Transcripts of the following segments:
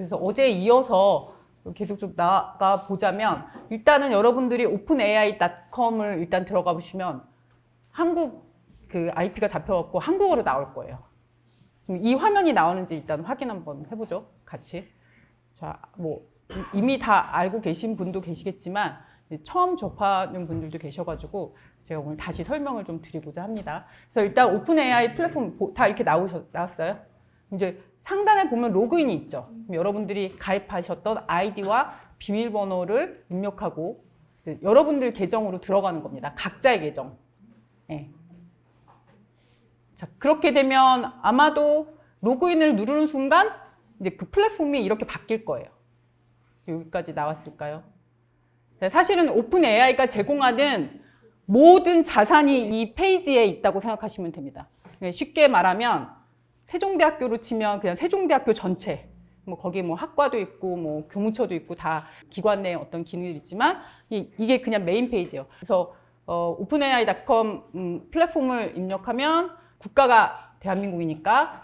그래서 어제 이어서 계속 좀 나가 보자면 일단은 여러분들이 openai.com을 일단 들어가 보시면 한국 그 IP가 잡혀갖고 한국어로 나올 거예요. 이 화면이 나오는지 일단 확인 한번 해보죠. 같이. 자, 뭐 이미 다 알고 계신 분도 계시겠지만 처음 접하는 분들도 계셔가지고 제가 오늘 다시 설명을 좀 드리고자 합니다. 그래서 일단 오픈AI 플랫폼 다 이렇게 나왔어요. 이제 상단에 보면 로그인이 있죠. 여러분들이 가입하셨던 아이디와 비밀번호를 입력하고 이제 여러분들 계정으로 들어가는 겁니다. 각자의 계정. 네. 자, 그렇게 되면 아마도 로그인을 누르는 순간 이제 그 플랫폼이 이렇게 바뀔 거예요. 여기까지 나왔을까요? 자, 사실은 오픈AI가 제공하는 모든 자산이 이 페이지에 있다고 생각하시면 됩니다. 쉽게 말하면 세종대학교로 치면 그냥 세종대학교 전체, 뭐 거기 뭐 학과도 있고 뭐 교무처도 있고 다 기관 내 어떤 기능이 있지만 이게 그냥 메인 페이지예요. 그래서 openai.com 플랫폼을 입력하면 국가가 대한민국이니까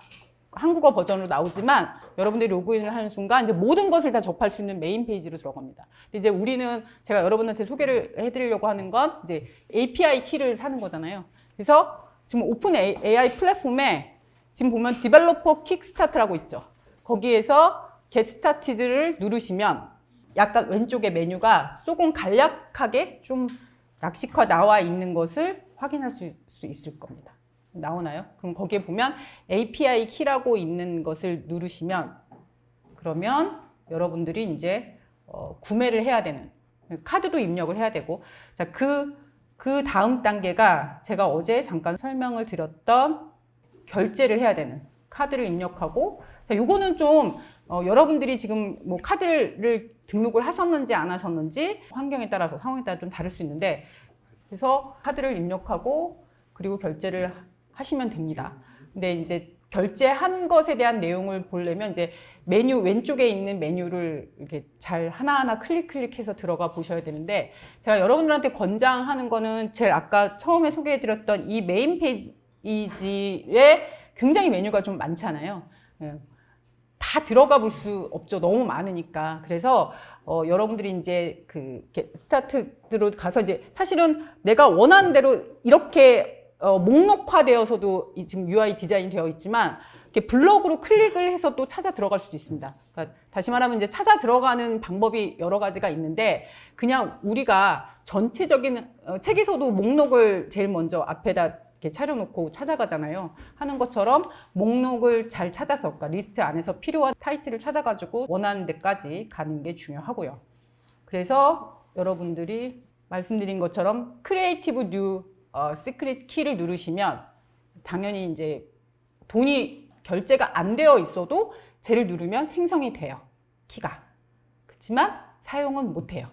한국어 버전으로 나오지만 여러분들이 로그인을 하는 순간 이제 모든 것을 다 접할 수 있는 메인 페이지로 들어갑니다. 근데 이제 우리는 제가 여러분한테 소개를 해드리려고 하는 건 이제 API 키를 사는 거잖아요. 그래서 지금 오픈 AI 플랫폼에 지금 보면 디벨로퍼 킥스타트라고 있죠. 거기에서 Get Started를 누르시면 약간 왼쪽에 메뉴가 조금 간략하게 좀 약식화 나와 있는 것을 확인할 수 있을 겁니다. 나오나요? 그럼 거기에 보면 API 키라고 있는 것을 누르시면 그러면 여러분들이 이제 구매를 해야 되는 카드도 입력을 해야 되고 자, 그 다음 단계가 제가 어제 잠깐 설명을 드렸던 결제를 해야 되는 카드를 입력하고 자, 요거는 좀 여러분들이 지금 뭐 카드를 등록을 하셨는지 안 하셨는지 환경에 따라서 상황에 따라 좀 다를 수 있는데 그래서 카드를 입력하고 그리고 결제를 하시면 됩니다. 근데 이제 결제한 것에 대한 내용을 보려면 이제 메뉴 왼쪽에 있는 메뉴를 이렇게 잘 하나하나 클릭해서 들어가 보셔야 되는데 제가 여러분들한테 권장하는 거는 제일 아까 처음에 소개해드렸던 이 메인 페이지에 굉장히 메뉴가 좀 많잖아요. 다 들어가 볼 수 없죠. 너무 많으니까. 그래서 여러분들이 이제 그 스타트로 가서 이제 사실은 내가 원하는 대로 이렇게 목록화되어서도 지금 UI 디자인이 되어 있지만 이렇게 블럭으로 클릭을 해서 또 찾아 들어갈 수도 있습니다. 그러니까 다시 말하면 이제 찾아 들어가는 방법이 여러 가지가 있는데 그냥 우리가 전체적인 책에서도 목록을 제일 먼저 앞에다 이렇게 차려놓고 찾아가잖아요. 하는 것처럼 목록을 잘 찾아서 그러니까 리스트 안에서 필요한 타이틀을 찾아가지고 원하는 데까지 가는 게 중요하고요. 그래서 여러분들이 말씀드린 것처럼 크리에이티브 뉴 시크릿 키를 누르시면 당연히 이제 돈이 결제가 안 되어 있어도 쟤를 누르면 생성이 돼요. 키가. 그렇지만 사용은 못 해요.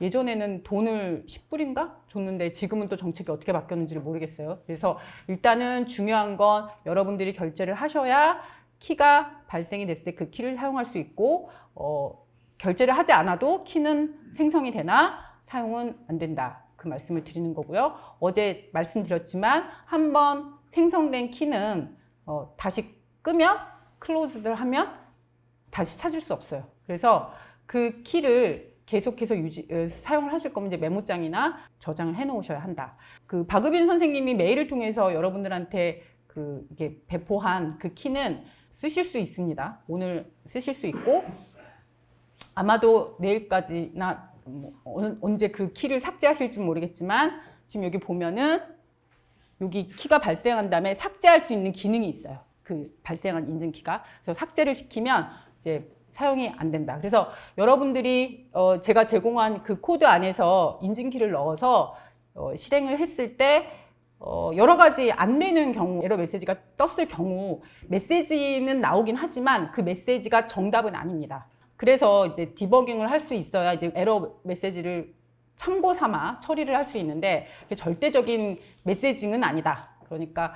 예전에는 돈을 10불인가 줬는데 지금은 또 정책이 어떻게 바뀌었는지를 모르겠어요. 그래서 일단은 중요한 건 여러분들이 결제를 하셔야 키가 발생이 됐을 때 그 키를 사용할 수 있고 결제를 하지 않아도 키는 생성이 되나 사용은 안 된다. 그 말씀을 드리는 거고요. 어제 말씀드렸지만 한번 생성된 키는 다시 끄면 클로즈를 하면 다시 찾을 수 없어요. 그래서 그 키를 계속해서 사용을 하실 거면 이제 메모장이나 저장을 해 놓으셔야 한다. 그 박의빈 선생님이 메일을 통해서 여러분들한테 이게 배포한 그 키는 쓰실 수 있습니다. 오늘 쓰실 수 있고 아마도 내일까지나 뭐 언제 그 키를 삭제하실지 모르겠지만 지금 여기 보면은 여기 키가 발생한 다음에 삭제할 수 있는 기능이 있어요. 그 발생한 인증키가. 그래서 삭제를 시키면 이제 사용이 안 된다. 그래서 여러분들이 제가 제공한 그 코드 안에서 인증키를 넣어서 실행을 했을 때 여러 가지 안 되는 경우, 에러 메시지가 떴을 경우 메시지는 나오긴 하지만 그 메시지가 정답은 아닙니다. 그래서 이제 디버깅을 할 수 있어야 이제 에러 메시지를 참고 삼아 처리를 할 수 있는데 절대적인 메시징은 아니다. 그러니까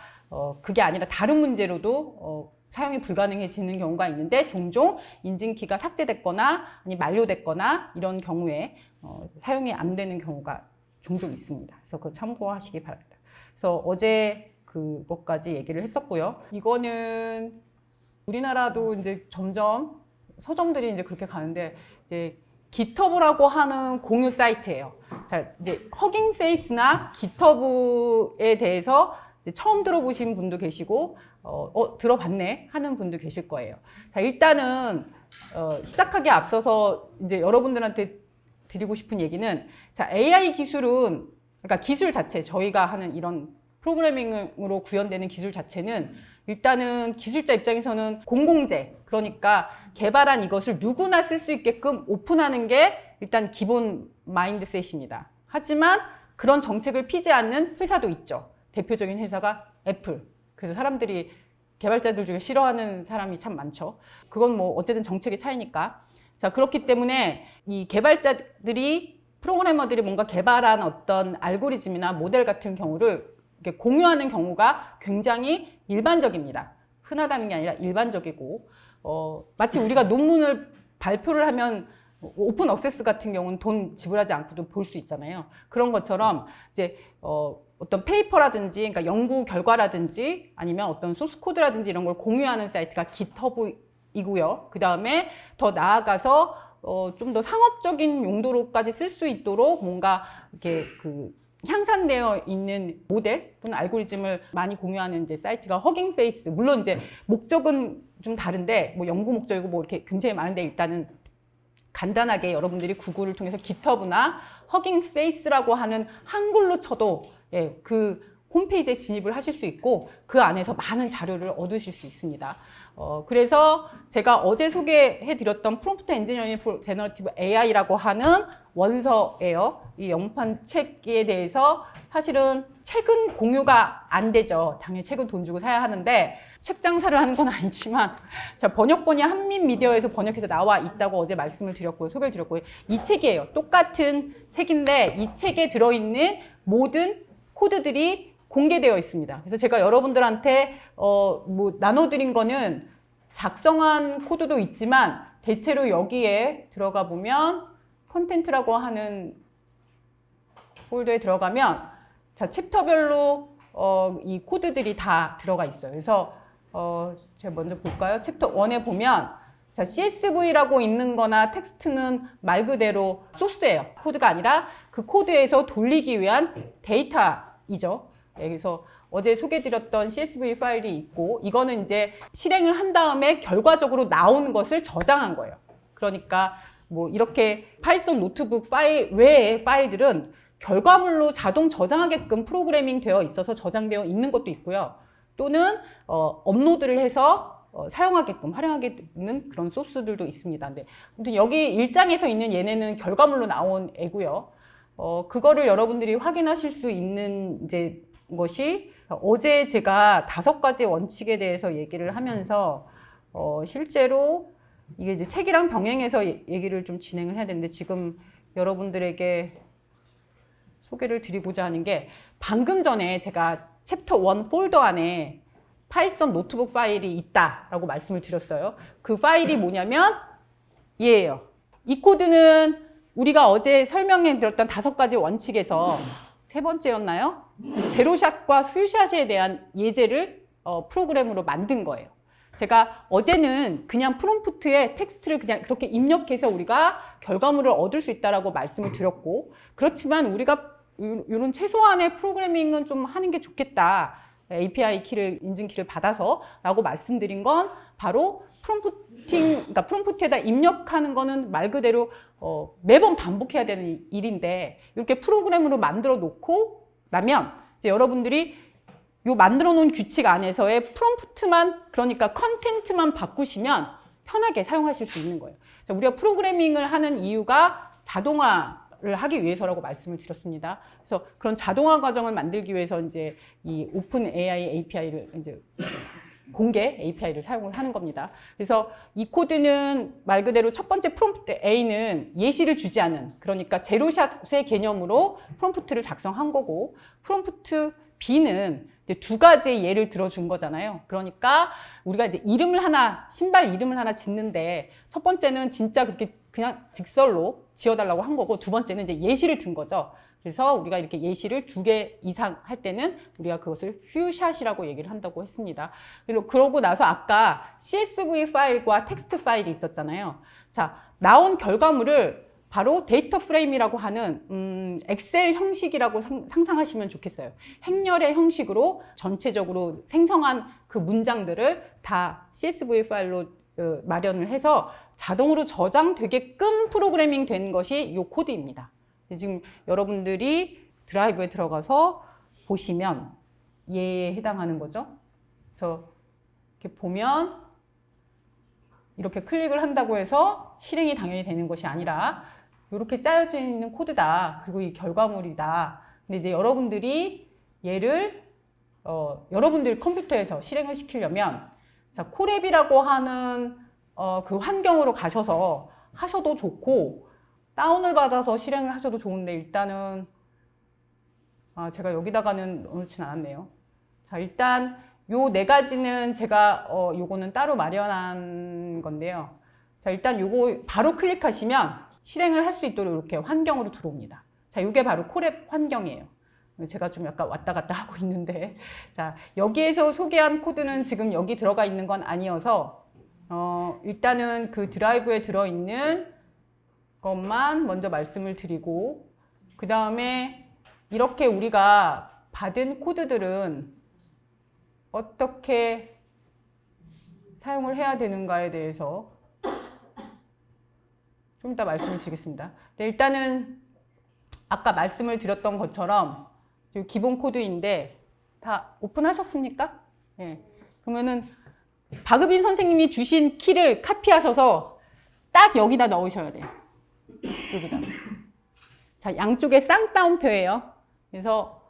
그게 아니라 다른 문제로도 사용이 불가능해지는 경우가 있는데 종종 인증키가 삭제됐거나 아니 만료됐거나 이런 경우에 사용이 안 되는 경우가 종종 있습니다. 그래서 그거 참고하시기 바랍니다. 그래서 어제 그것까지 얘기를 했었고요. 이거는 우리나라도 이제 점점 서점들이 이제 그렇게 가는데 이제 GitHub라고 하는 공유 사이트예요. 자, 이제 허깅 페이스나 GitHub에 대해서 이제 처음 들어보신 분도 계시고 들어봤네 하는 분도 계실 거예요. 자, 일단은 시작하기에 앞서서 이제 여러분들한테 드리고 싶은 얘기는 자, AI 기술은 그러니까 기술 자체 저희가 하는 이런 프로그래밍으로 구현되는 기술 자체는 일단은 기술자 입장에서는 공공재 그러니까 개발한 이것을 누구나 쓸 수 있게끔 오픈하는 게 일단 기본 마인드셋입니다. 하지만 그런 정책을 피지 않는 회사도 있죠. 대표적인 회사가 애플. 그래서 사람들이 개발자들 중에 싫어하는 사람이 참 많죠. 그건 뭐 어쨌든 정책의 차이니까. 자, 그렇기 때문에 이 개발자들이 프로그래머들이 뭔가 개발한 어떤 알고리즘이나 모델 같은 경우를 이렇게 공유하는 경우가 굉장히 일반적입니다. 흔하다는 게 아니라 일반적이고 마치 우리가 논문을 발표를 하면 오픈 액세스 같은 경우는 돈 지불하지 않고도 볼 수 있잖아요. 그런 것처럼 이제 어떤 페이퍼라든지 그러니까 연구 결과라든지 아니면 어떤 소스 코드라든지 이런 걸 공유하는 사이트가 GitHub이고요. 그 다음에 더 나아가서 좀 더 상업적인 용도로까지 쓸 수 있도록 뭔가 이렇게 향상되어 있는 모델 또는 알고리즘을 많이 공유하는 이제 사이트가 허깅 페이스. 물론 이제 목적은 좀 다른데 뭐 연구 목적이고 뭐 이렇게 굉장히 많은데 일단은 간단하게 여러분들이 구글을 통해서 GitHub나 허깅 페이스라고 하는 한글로 쳐도 예, 그 홈페이지에 진입을 하실 수 있고 그 안에서 많은 자료를 얻으실 수 있습니다. 그래서 제가 어제 소개해드렸던 프롬프트 엔지니어링 포 제너러티브 AI라고 하는 원서예요. 이 영판 책에 대해서 사실은 책은 공유가 안 되죠. 당연히 책은 돈 주고 사야 하는데 책 장사를 하는 건 아니지만 자, 번역본이 한민미디어에서 번역해서 나와 있다고 어제 말씀을 드렸고요. 소개를 드렸고요. 이 책이에요. 똑같은 책인데 이 책에 들어있는 모든 코드들이 공개되어 있습니다. 그래서 제가 여러분들한테 뭐 나눠드린 거는 작성한 코드도 있지만 대체로 여기에 들어가 보면 컨텐트라고 하는 폴더에 들어가면 자 챕터별로 이 코드들이 다 들어가 있어요. 그래서 제가 먼저 볼까요? 챕터 1에 보면 자 CSV라고 있는 거나 텍스트는 말 그대로 소스예요. 코드가 아니라 그 코드에서 돌리기 위한 데이터이죠. 네, 그래서 어제 소개드렸던 CSV 파일이 있고 이거는 이제 실행을 한 다음에 결과적으로 나오는 것을 저장한 거예요. 그러니까 뭐 이렇게 파이썬 노트북 파일 외의 파일들은 결과물로 자동 저장하게끔 프로그래밍 되어 있어서 저장되어 있는 것도 있고요. 또는 업로드를 해서 사용하게끔 활용하게 되는 그런 소스들도 있습니다. 근데 아무튼 여기 1장에서 있는 얘네는 결과물로 나온 애고요. 그거를 여러분들이 확인하실 수 있는 이제 것이 어제 제가 5가지 원칙에 대해서 얘기를 하면서 실제로 이게 이제 책이랑 병행해서 얘기를 좀 진행을 해야 되는데 지금 여러분들에게 소개를 드리고자 하는 게 방금 전에 제가 챕터 1 폴더 안에 파이썬 노트북 파일이 있다라고 말씀을 드렸어요. 그 파일이 뭐냐면 얘예요. 이 코드는 우리가 어제 설명해 드렸던 5가지 원칙에서 3번째였나요? 제로샷과 풀샷에 대한 예제를 프로그램으로 만든 거예요. 제가 어제는 그냥 프롬프트에 텍스트를 그냥 그렇게 입력해서 우리가 결과물을 얻을 수 있다라고 말씀을 드렸고 그렇지만 우리가 이런 최소한의 프로그래밍은 좀 하는 게 좋겠다. API 키를 인증 키를 받아서 라고 말씀드린 건 바로 그러니까 프롬프트에다 입력하는 거는 말 그대로 매번 반복해야 되는 일인데 이렇게 프로그램으로 만들어 놓고 나면 이제 여러분들이 요 만들어 놓은 규칙 안에서의 프롬프트만 그러니까 컨텐트만 바꾸시면 편하게 사용하실 수 있는 거예요. 우리가 프로그래밍을 하는 이유가 자동화를 하기 위해서라고 말씀을 드렸습니다. 그래서 그런 자동화 과정을 만들기 위해서 이제 이 오픈 AI API를 이제 공개 API를 사용을 하는 겁니다. 그래서 이 코드는 말 그대로 첫 번째 프롬프트 A는 예시를 주지 않은 그러니까 제로샷의 개념으로 프롬프트를 작성한 거고 프롬프트 B는 이제 2가지의 예를 들어준 거잖아요. 그러니까 우리가 이제 신발 이름을 하나 짓는데 첫 번째는 진짜 그렇게 그냥 직설로 지어달라고 한 거고 두 번째는 이제 예시를 든 거죠. 그래서 우리가 이렇게 예시를 2개 이상 할 때는 우리가 그것을 퓨샷이라고 얘기를 한다고 했습니다. 그러고 나서 아까 CSV 파일과 텍스트 파일이 있었잖아요. 자, 나온 결과물을 바로 데이터 프레임이라고 하는 엑셀 형식이라고 상상하시면 좋겠어요. 행렬의 형식으로 전체적으로 생성한 그 문장들을 다 CSV 파일로 마련을 해서 자동으로 저장되게끔 프로그래밍 된 것이 이 코드입니다. 지금 여러분들이 드라이브에 들어가서 보시면 얘에 해당하는 거죠. 그래서 이렇게 보면 이렇게 클릭을 한다고 해서 실행이 당연히 되는 것이 아니라 이렇게 짜여져 있는 코드다. 그리고 이 결과물이다. 근데 이제 여러분들이 얘를 여러분들 컴퓨터에서 실행을 시키려면 자, 콜앱이라고 하는 그 환경으로 가셔서 하셔도 좋고 다운을 받아서 실행을 하셔도 좋은데 일단은 제가 여기다가는 넣어놓진 않았네요. 자, 일단 요 4가지는 제가 요거는 따로 마련한 건데요. 자, 일단 요거 바로 클릭하시면 실행을 할 수 있도록 이렇게 환경으로 들어옵니다. 자, 요게 바로 콜앱 환경이에요. 제가 좀 약간 왔다 갔다 하고 있는데 자, 여기에서 소개한 코드는 지금 여기 들어가 있는 건 아니어서 일단은 그 드라이브에 들어있는 것만 먼저 말씀을 드리고 그 다음에 이렇게 우리가 받은 코드들은 어떻게 사용을 해야 되는가에 대해서 좀 이따 말씀을 드리겠습니다. 네, 일단은 아까 말씀을 드렸던 것처럼 기본 코드인데 다 오픈하셨습니까? 네. 그러면은 박으빈 선생님이 주신 키를 카피하셔서 딱 여기다 넣으셔야 돼요. 여기다. 자, 양쪽에 쌍따옴표예요. 그래서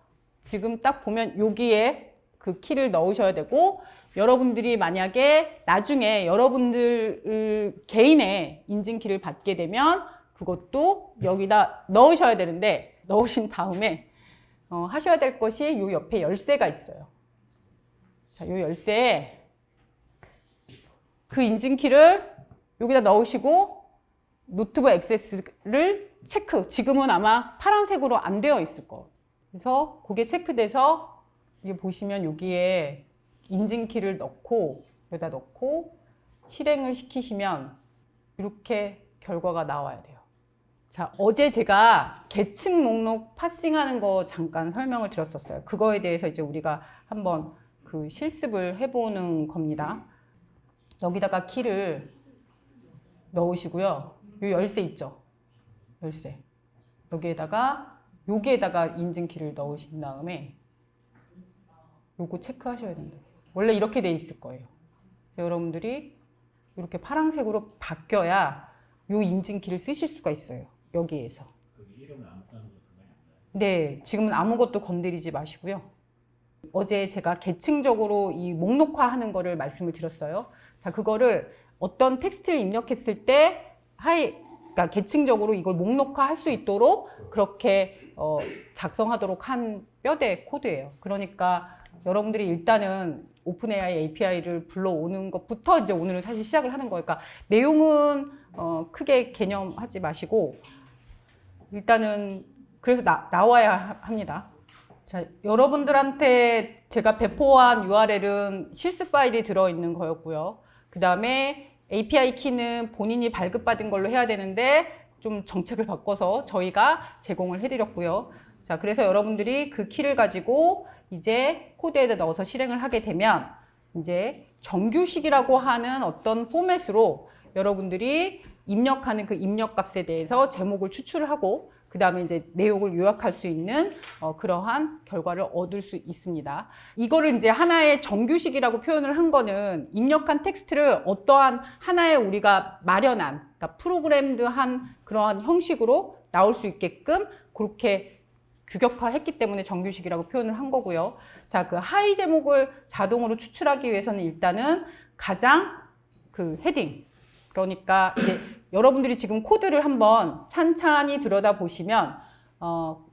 지금 딱 보면 여기에 그 키를 넣으셔야 되고 여러분들이 만약에 나중에 여러분들 개인의 인증키를 받게 되면 그것도 여기다 넣으셔야 되는데 넣으신 다음에 하셔야 될 것이 요 옆에 열쇠가 있어요. 자, 요 열쇠에 그 인증키를 여기다 넣으시고 노트북 액세스를 체크. 지금은 아마 파란색으로 안 되어 있을 거예요. 그래서 그게 체크돼서 이게 보시면 여기에 인증키를 넣고 여기다 넣고 실행을 시키시면 이렇게 결과가 나와야 돼요. 자, 어제 제가 계층 목록 파싱하는 거 잠깐 설명을 드렸었어요. 그거에 대해서 이제 우리가 한번 그 실습을 해보는 겁니다. 여기다가 키를 넣으시고요. 요 열쇠 있죠? 열쇠. 여기에다가 인증키를 넣으신 다음에 요거 체크하셔야 된다. 원래 이렇게 돼 있을 거예요. 여러분들이 이렇게 파란색으로 바뀌어야 요 인증키를 쓰실 수가 있어요. 여기에서. 이름은 아무것도 상관이 없나요? 네, 지금은 아무것도 건드리지 마시고요. 어제 제가 계층적으로 이 목록화하는 거를 말씀을 드렸어요. 자, 그거를 어떤 텍스트를 입력했을 때 그러니까 계층적으로 이걸 목록화할 수 있도록 그렇게 작성하도록 한 뼈대 코드예요. 그러니까 여러분들이 일단은 오픈AI API를 불러오는 것부터 이제 오늘은 사실 시작을 하는 거니까 내용은 크게 개념하지 마시고 일단은 그래서 나와야 합니다. 자, 여러분들한테 제가 배포한 URL은 실습 파일이 들어있는 거였고요. 그 다음에 API 키는 본인이 발급받은 걸로 해야 되는데 좀 정책을 바꿔서 저희가 제공을 해드렸고요. 자, 그래서 여러분들이 그 키를 가지고 이제 코드에다 넣어서 실행을 하게 되면 이제 정규식이라고 하는 어떤 포맷으로 여러분들이 입력하는 그 입력값에 대해서 제목을 추출을 하고 그 다음에 이제 내용을 요약할 수 있는 그러한 결과를 얻을 수 있습니다. 이거를 이제 하나의 정규식이라고 표현을 한 거는 입력한 텍스트를 어떠한 하나의 우리가 마련한, 그러니까 프로그램드한 그러한 형식으로 나올 수 있게끔 그렇게 규격화했기 때문에 정규식이라고 표현을 한 거고요. 자, 그 하위 제목을 자동으로 추출하기 위해서는 일단은 가장 그 헤딩, 그러니까 이제 여러분들이 지금 코드를 한번 찬찬히 들여다보시면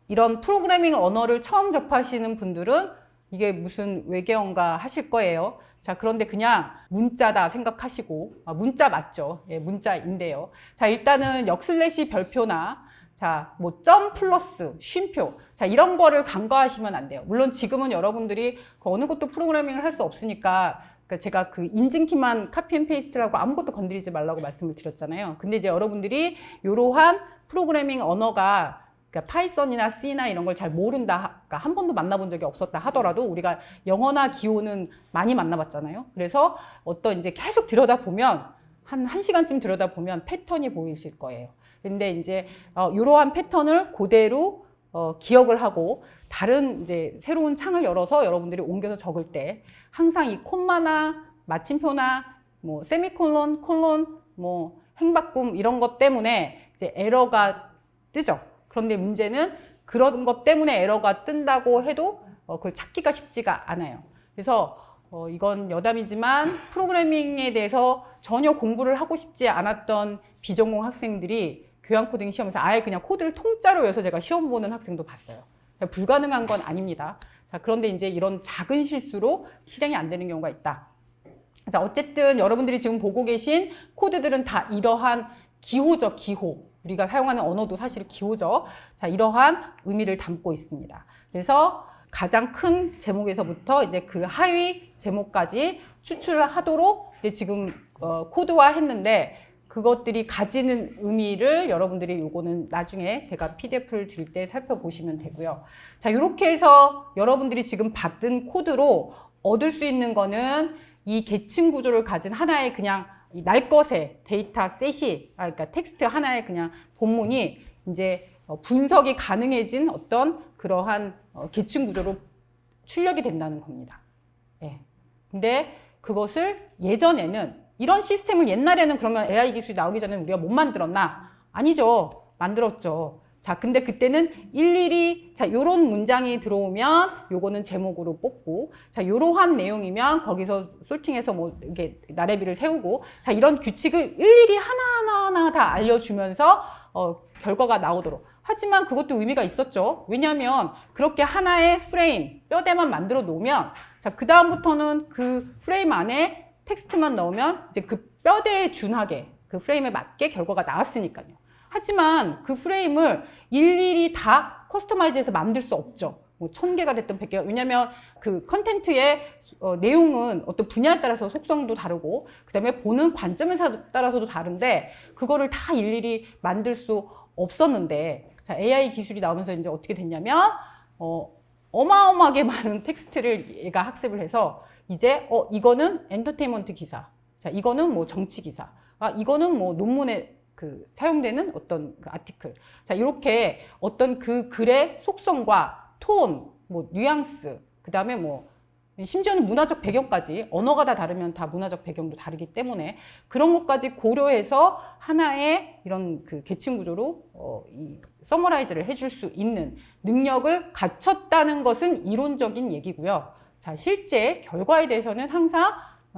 이런 프로그래밍 언어를 처음 접하시는 분들은 이게 무슨 외계어인가 하실 거예요. 자, 그런데 그냥 문자다 생각하시고 문자 맞죠? 예, 문자인데요. 자, 일단은 역슬래시 별표나 자, 뭐 점 플러스, 쉼표. 자, 이런 거를 간과하시면 안 돼요. 물론 지금은 여러분들이 그 어느 것도 프로그래밍을 할 수 없으니까 그러니까 제가 그 인증키만 카피 앤 페이스트라고 아무것도 건드리지 말라고 말씀을 드렸잖아요. 근데 이제 여러분들이 이러한 프로그래밍 언어가 그러니까 파이썬이나 C나 이런 걸 잘 모른다, 그러니까 한 번도 만나본 적이 없었다 하더라도 우리가 영어나 기호는 많이 만나봤잖아요. 그래서 어떤 이제 계속 들여다보면 한 1시간쯤 들여다보면 패턴이 보이실 거예요. 근데 이제 이러한 패턴을 그대로 기억을 하고 다른 이제 새로운 창을 열어서 여러분들이 옮겨서 적을 때 항상 이 콤마나 마침표나 뭐 세미콜론, 콜론, 뭐 행바꿈 이런 것 때문에 이제 에러가 뜨죠. 그런데 문제는 그런 것 때문에 에러가 뜬다고 해도 그걸 찾기가 쉽지가 않아요. 그래서 이건 여담이지만 프로그래밍에 대해서 전혀 공부를 하고 싶지 않았던 비전공 학생들이 교양 코딩 시험에서 아예 그냥 코드를 통짜로 외워서 제가 시험 보는 학생도 봤어요. 불가능한 건 아닙니다. 자, 그런데 이제 이런 작은 실수로 실행이 안 되는 경우가 있다. 자, 어쨌든 여러분들이 지금 보고 계신 코드들은 다 이러한 기호죠, 기호. 우리가 사용하는 언어도 사실 기호죠. 자, 이러한 의미를 담고 있습니다. 그래서 가장 큰 제목에서부터 이제 그 하위 제목까지 추출을 하도록 이제 지금 코드화 했는데 그것들이 가지는 의미를 여러분들이 요거는 나중에 제가 PDF를 드릴 때 살펴보시면 되고요. 자, 이렇게 해서 여러분들이 지금 받은 코드로 얻을 수 있는 거는 이 계층 구조를 가진 하나의 그냥 날 것의 데이터 셋이, 그러니까 텍스트 하나의 그냥 본문이 이제 분석이 가능해진 어떤 그러한 계층 구조로 출력이 된다는 겁니다. 예. 근데 그것을 예전에는 이런 시스템을 옛날에는 그러면 AI 기술이 나오기 전에 우리가 못 만들었나? 아니죠. 만들었죠. 자, 근데 그때는 일일이 자, 요런 문장이 들어오면 요거는 제목으로 뽑고 자, 요러한 내용이면 거기서 솔팅해서 뭐 이게 나래비를 세우고 자, 이런 규칙을 일일이 하나하나 다 알려주면서 결과가 나오도록. 하지만 그것도 의미가 있었죠. 왜냐하면 그렇게 하나의 프레임, 뼈대만 만들어 놓으면 자, 그다음부터는 그 프레임 안에 텍스트만 넣으면 이제 그 뼈대에 준하게 그 프레임에 맞게 결과가 나왔으니까요. 하지만 그 프레임을 일일이 다 커스터마이즈해서 만들 수 없죠. 뭐 1000개가 됐든 100개가. 왜냐면 그 컨텐츠의 내용은 어떤 분야에 따라서 속성도 다르고 그다음에 보는 관점에 따라서도 다른데 그거를 다 일일이 만들 수 없었는데 자, AI 기술이 나오면서 이제 어떻게 됐냐면 어마어마하게 많은 텍스트를 얘가 학습을 해서 이제 이거는 엔터테인먼트 기사, 자 이거는 뭐 정치 기사, 이거는 뭐 논문에 그 사용되는 어떤 그 아티클, 자 이렇게 어떤 그 글의 속성과 톤, 뭐 뉘앙스, 그 다음에 뭐 심지어는 문화적 배경까지 언어가 다 다르면 다 문화적 배경도 다르기 때문에 그런 것까지 고려해서 하나의 이런 그 계층 구조로 이 서머라이즈를 해줄 수 있는 능력을 갖췄다는 것은 이론적인 얘기고요. 자, 실제 결과에 대해서는 항상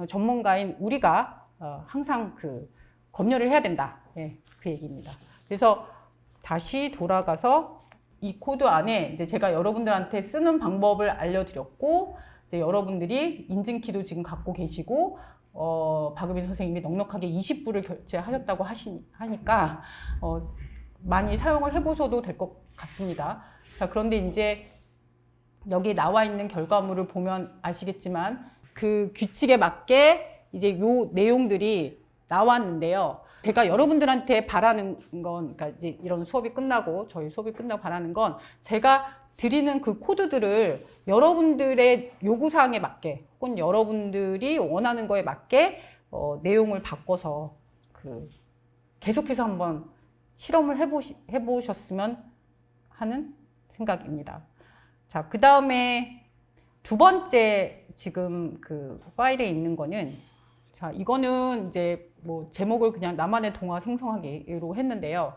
전문가인 우리가 항상 그 검열을 해야 된다. 예, 그 얘기입니다. 그래서 다시 돌아가서 이 코드 안에 이제 제가 여러분들한테 쓰는 방법을 알려드렸고 이제 여러분들이 인증키도 지금 갖고 계시고 박유빈 선생님이 넉넉하게 20불을 결제하셨다고 하니까 많이 사용을 해보셔도 될 것 같습니다. 자, 그런데 이제 여기 나와 있는 결과물을 보면 아시겠지만 그 규칙에 맞게 이제 요 내용들이 나왔는데요. 제가 여러분들한테 바라는 건, 그러니까 이제 이런 수업이 끝나고 저희 수업이 끝나고 바라는 건 제가 드리는 그 코드들을 여러분들의 요구사항에 맞게 혹은 여러분들이 원하는 거에 맞게 내용을 바꿔서 그 계속해서 한번 실험을 해보셨으면 하는 생각입니다. 자, 그 다음에 두 번째 지금 그 파일에 있는 거는 자, 이거는 이제 뭐 제목을 그냥 나만의 동화 생성하기로 했는데요.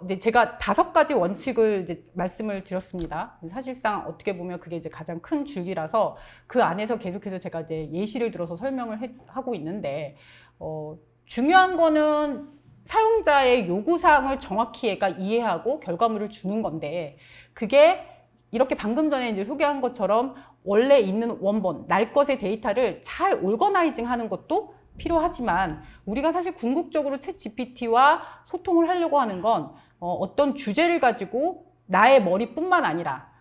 이제 제가 5가지 원칙을 이제 말씀을 드렸습니다. 사실상 어떻게 보면 그게 이제 가장 큰 줄기라서 그 안에서 계속해서 제가 이제 예시를 들어서 설명을 하고 있는데, 중요한 거는 사용자의 요구사항을 정확히 얘가 이해하고 결과물을 주는 건데, 그게 이렇게 방금 전에 이제 소개한 것처럼 원래 있는 원본, 날 것의 데이터를 잘 올거나이징 하는 것도 필요하지만 우리가 사실 궁극적으로 챗 GPT와 소통을 하려고 하는 건 어떤 주제를 가지고 나의 머리뿐만 아니라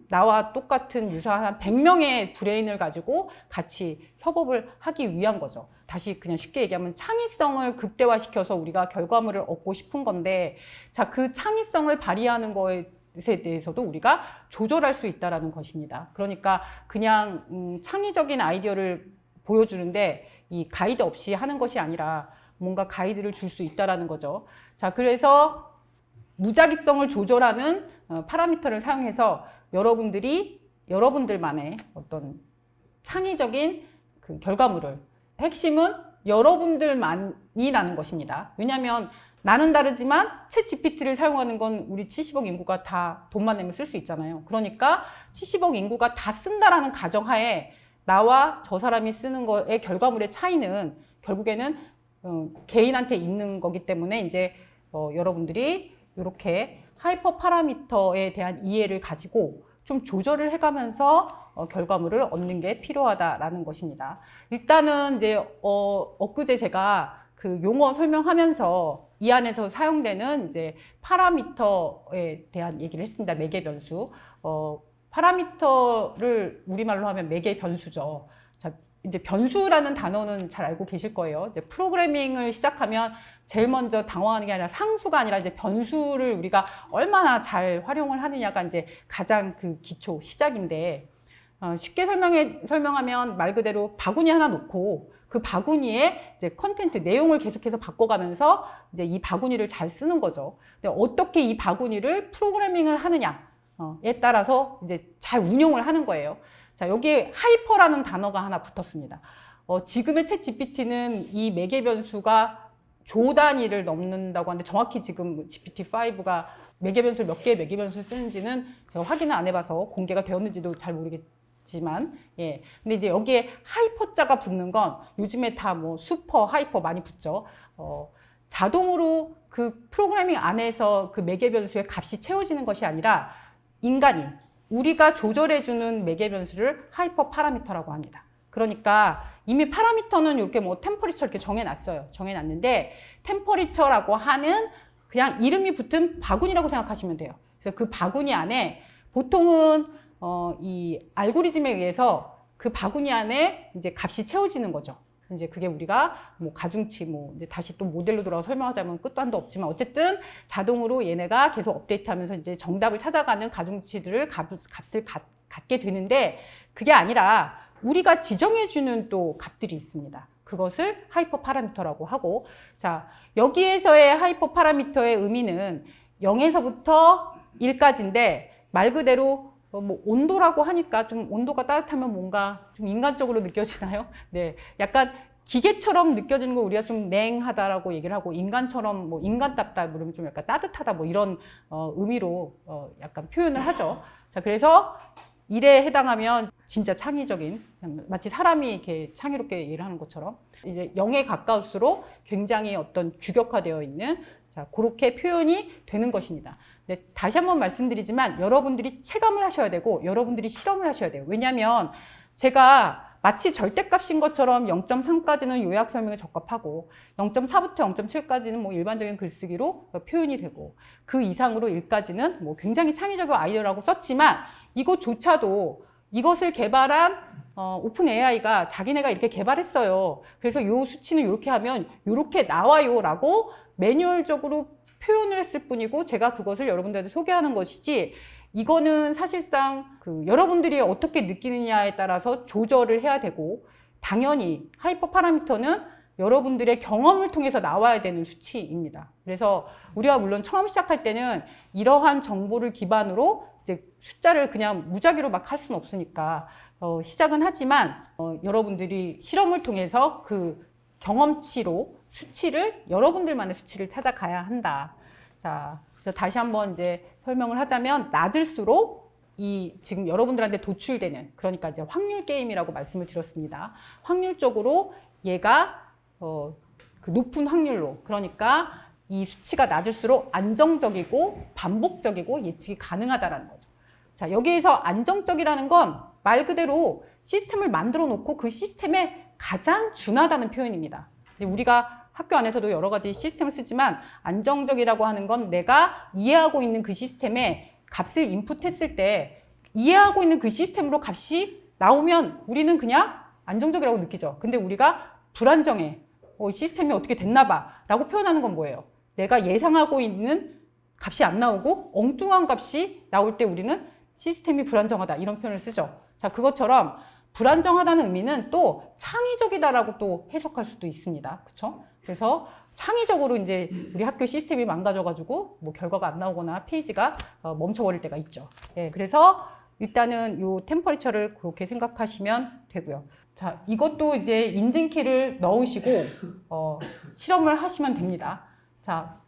나와 똑같은 유사한 100명의 브레인을 가지고 같이 협업을 하기 위한 거죠. 다시 그냥 쉽게 얘기하면 창의성을 극대화시켜서 우리가 결과물을 얻고 싶은 건데, 자, 그 창의성을 발휘하는 거에 대해서도 우리가 조절할 수 있다는 것입니다. 그러니까 그냥 창의적인 아이디어를 보여주는데 이 가이드 없이 하는 것이 아니라 뭔가 가이드를 줄 수 있다는 거죠. 자, 그래서 무작위성을 조절하는 파라미터를 사용해서 여러분들만의 어떤 창의적인 그 결과물을, 핵심은 여러분들만이라는 것입니다. 왜냐하면 나는 다르지만 챗 GPT를 사용하는 건 우리 70억 인구가 다 돈만 내면 쓸 수 있잖아요. 그러니까 70억 인구가 다 쓴다라는 가정하에 나와 저 사람이 쓰는 거의 결과물의 차이는 결국에는 개인한테 있는 거기 때문에 이제 여러분들이 이렇게 하이퍼 파라미터에 대한 이해를 가지고 좀 조절을 해가면서 결과물을 얻는 게 필요하다라는 것입니다. 일단은 이제 엊그제 제가 그 용어 설명하면서 이 안에서 사용되는 이제 파라미터에 대한 얘기를 했습니다. 매개 변수. 파라미터를 우리말로 하면 매개 변수죠. 자, 이제 변수라는 단어는 잘 알고 계실 거예요. 이제 프로그래밍을 시작하면 제일 먼저 당황하는 게 아니라 상수가 아니라 이제 변수를 우리가 얼마나 잘 활용을 하느냐가 이제 가장 그 기초 시작인데, 쉽게 설명하면 말 그대로 바구니 하나 놓고 그 바구니에 이제 컨텐트 내용을 계속해서 바꿔가면서 이제 이 바구니를 잘 쓰는 거죠. 근데 어떻게 이 바구니를 프로그래밍을 하느냐에 따라서 이제 잘 운용을 하는 거예요. 자, 여기에 하이퍼라는 단어가 하나 붙었습니다. 지금의 챗 GPT는 이 매개 변수가 조 단위를 넘는다고 하는데, 정확히 지금 GPT-5가 매개 변수를 몇 개의 매개 변수를 쓰는지는 제가 확인을 안 해봐서 공개가 되었는지도 잘 모르겠지만, 예. 근데 이제 여기에 하이퍼자가 붙는 건 요즘에 다 뭐 슈퍼, 하이퍼 많이 붙죠. 자동으로 그 프로그래밍 안에서 그 매개 변수의 값이 채워지는 것이 아니라 우리가 조절해주는 매개 변수를 하이퍼 파라미터라고 합니다. 그러니까 이미 파라미터는 이렇게 뭐 템퍼리처 이렇게 정해놨어요. 정해놨는데 템퍼리처라고 하는 그냥 이름이 붙은 바구니라고 생각하시면 돼요. 그래서 그 바구니 안에 보통은 이 알고리즘에 의해서 그 바구니 안에 이제 값이 채워지는 거죠. 이제 그게 우리가 뭐 가중치 뭐 이제 다시 또 모델로 돌아가 설명하자면 끝도 한도 없지만 어쨌든 자동으로 얘네가 계속 업데이트하면서 이제 정답을 찾아가는 가중치들을 값을 갖게 되는데, 그게 아니라 우리가 지정해주는 또 값들이 있습니다. 그것을 하이퍼 파라미터라고 하고, 자, 여기에서의 하이퍼 파라미터의 의미는 0에서부터 1까지인데 말 그대로 뭐 온도라고 하니까 좀 온도가 따뜻하면 뭔가 좀 인간적으로 느껴지나요? 네, 약간 기계처럼 느껴지는 거 우리가 좀 냉하다라고 얘기를 하고, 인간처럼 뭐 인간답다 그러면 좀 약간 따뜻하다 뭐 이런 의미로 약간 표현을 하죠. 자, 그래서 1에 해당하면 진짜 창의적인, 마치 사람이 이렇게 창의롭게 얘기를 하는 것처럼, 이제 0에 가까울수록 굉장히 어떤 규격화되어 있는, 자, 그렇게 표현이 되는 것입니다. 네, 다시 한번 말씀드리지만 여러분들이 체감을 하셔야 되고 여러분들이 실험을 하셔야 돼요. 왜냐하면 제가 마치 절대값인 것처럼 0.3까지는 요약 설명에 적합하고 0.4부터 0.7까지는 뭐 일반적인 글쓰기로 표현이 되고 그 이상으로 1까지는 뭐 굉장히 창의적인 아이디어라고 썼지만, 이것조차도 이것을 개발한 오픈 AI가 자기네가 이렇게 개발했어요. 그래서 요 수치는 이렇게 하면 이렇게 나와요 라고 매뉴얼적으로 표현을 했을 뿐이고, 제가 그것을 여러분들한테 소개하는 것이지, 이거는 사실상 그 여러분들이 어떻게 느끼느냐에 따라서 조절을 해야 되고, 당연히 하이퍼 파라미터는 여러분들의 경험을 통해서 나와야 되는 수치입니다. 그래서 우리가 물론 처음 시작할 때는 이러한 정보를 기반으로 이제 숫자를 그냥 무작위로 막 할 수는 없으니까 시작은 하지만 여러분들이 실험을 통해서 그 경험치로 여러분들만의 수치를 찾아가야 한다. 자, 그래서 다시 한번 이제 설명을 하자면, 낮을수록 지금 여러분들한테 도출되는, 그러니까 이제 확률 게임이라고 말씀을 드렸습니다. 확률적으로 얘가 그 높은 확률로, 그러니까 이 수치가 낮을수록 안정적이고 반복적이고 예측이 가능하다라는 거죠. 자, 여기에서 안정적이라는 건 말 그대로 시스템을 만들어 놓고 그 시스템에 가장 준하다는 표현입니다. 우리가 학교 안에서도 여러 가지 시스템을 쓰지만 안정적이라고 하는 건 내가 이해하고 있는 그 시스템에 값을 인풋했을 때 이해하고 있는 그 시스템으로 값이 나오면 우리는 그냥 안정적이라고 느끼죠. 근데 우리가 불안정해. 시스템이 어떻게 됐나 봐 라고 표현하는 건 뭐예요? 내가 예상하고 있는 값이 안 나오고 엉뚱한 값이 나올 때 우리는 시스템이 불안정하다 이런 표현을 쓰죠. 자, 그것처럼 불안정하다는 의미는 또 창의적이다라고 또 해석할 수도 있습니다. 그렇죠? 그래서 창의적으로 이제 우리 학교 시스템이 망가져가지고 뭐 결과가 안 나오거나 페이지가 멈춰버릴 때가 있죠. 예, 그래서 일단은 요 템퍼리처를 그렇게 생각하시면 되고요. 자, 이것도 이제 인증키를 넣으시고 실험을 하시면 됩니다. 자,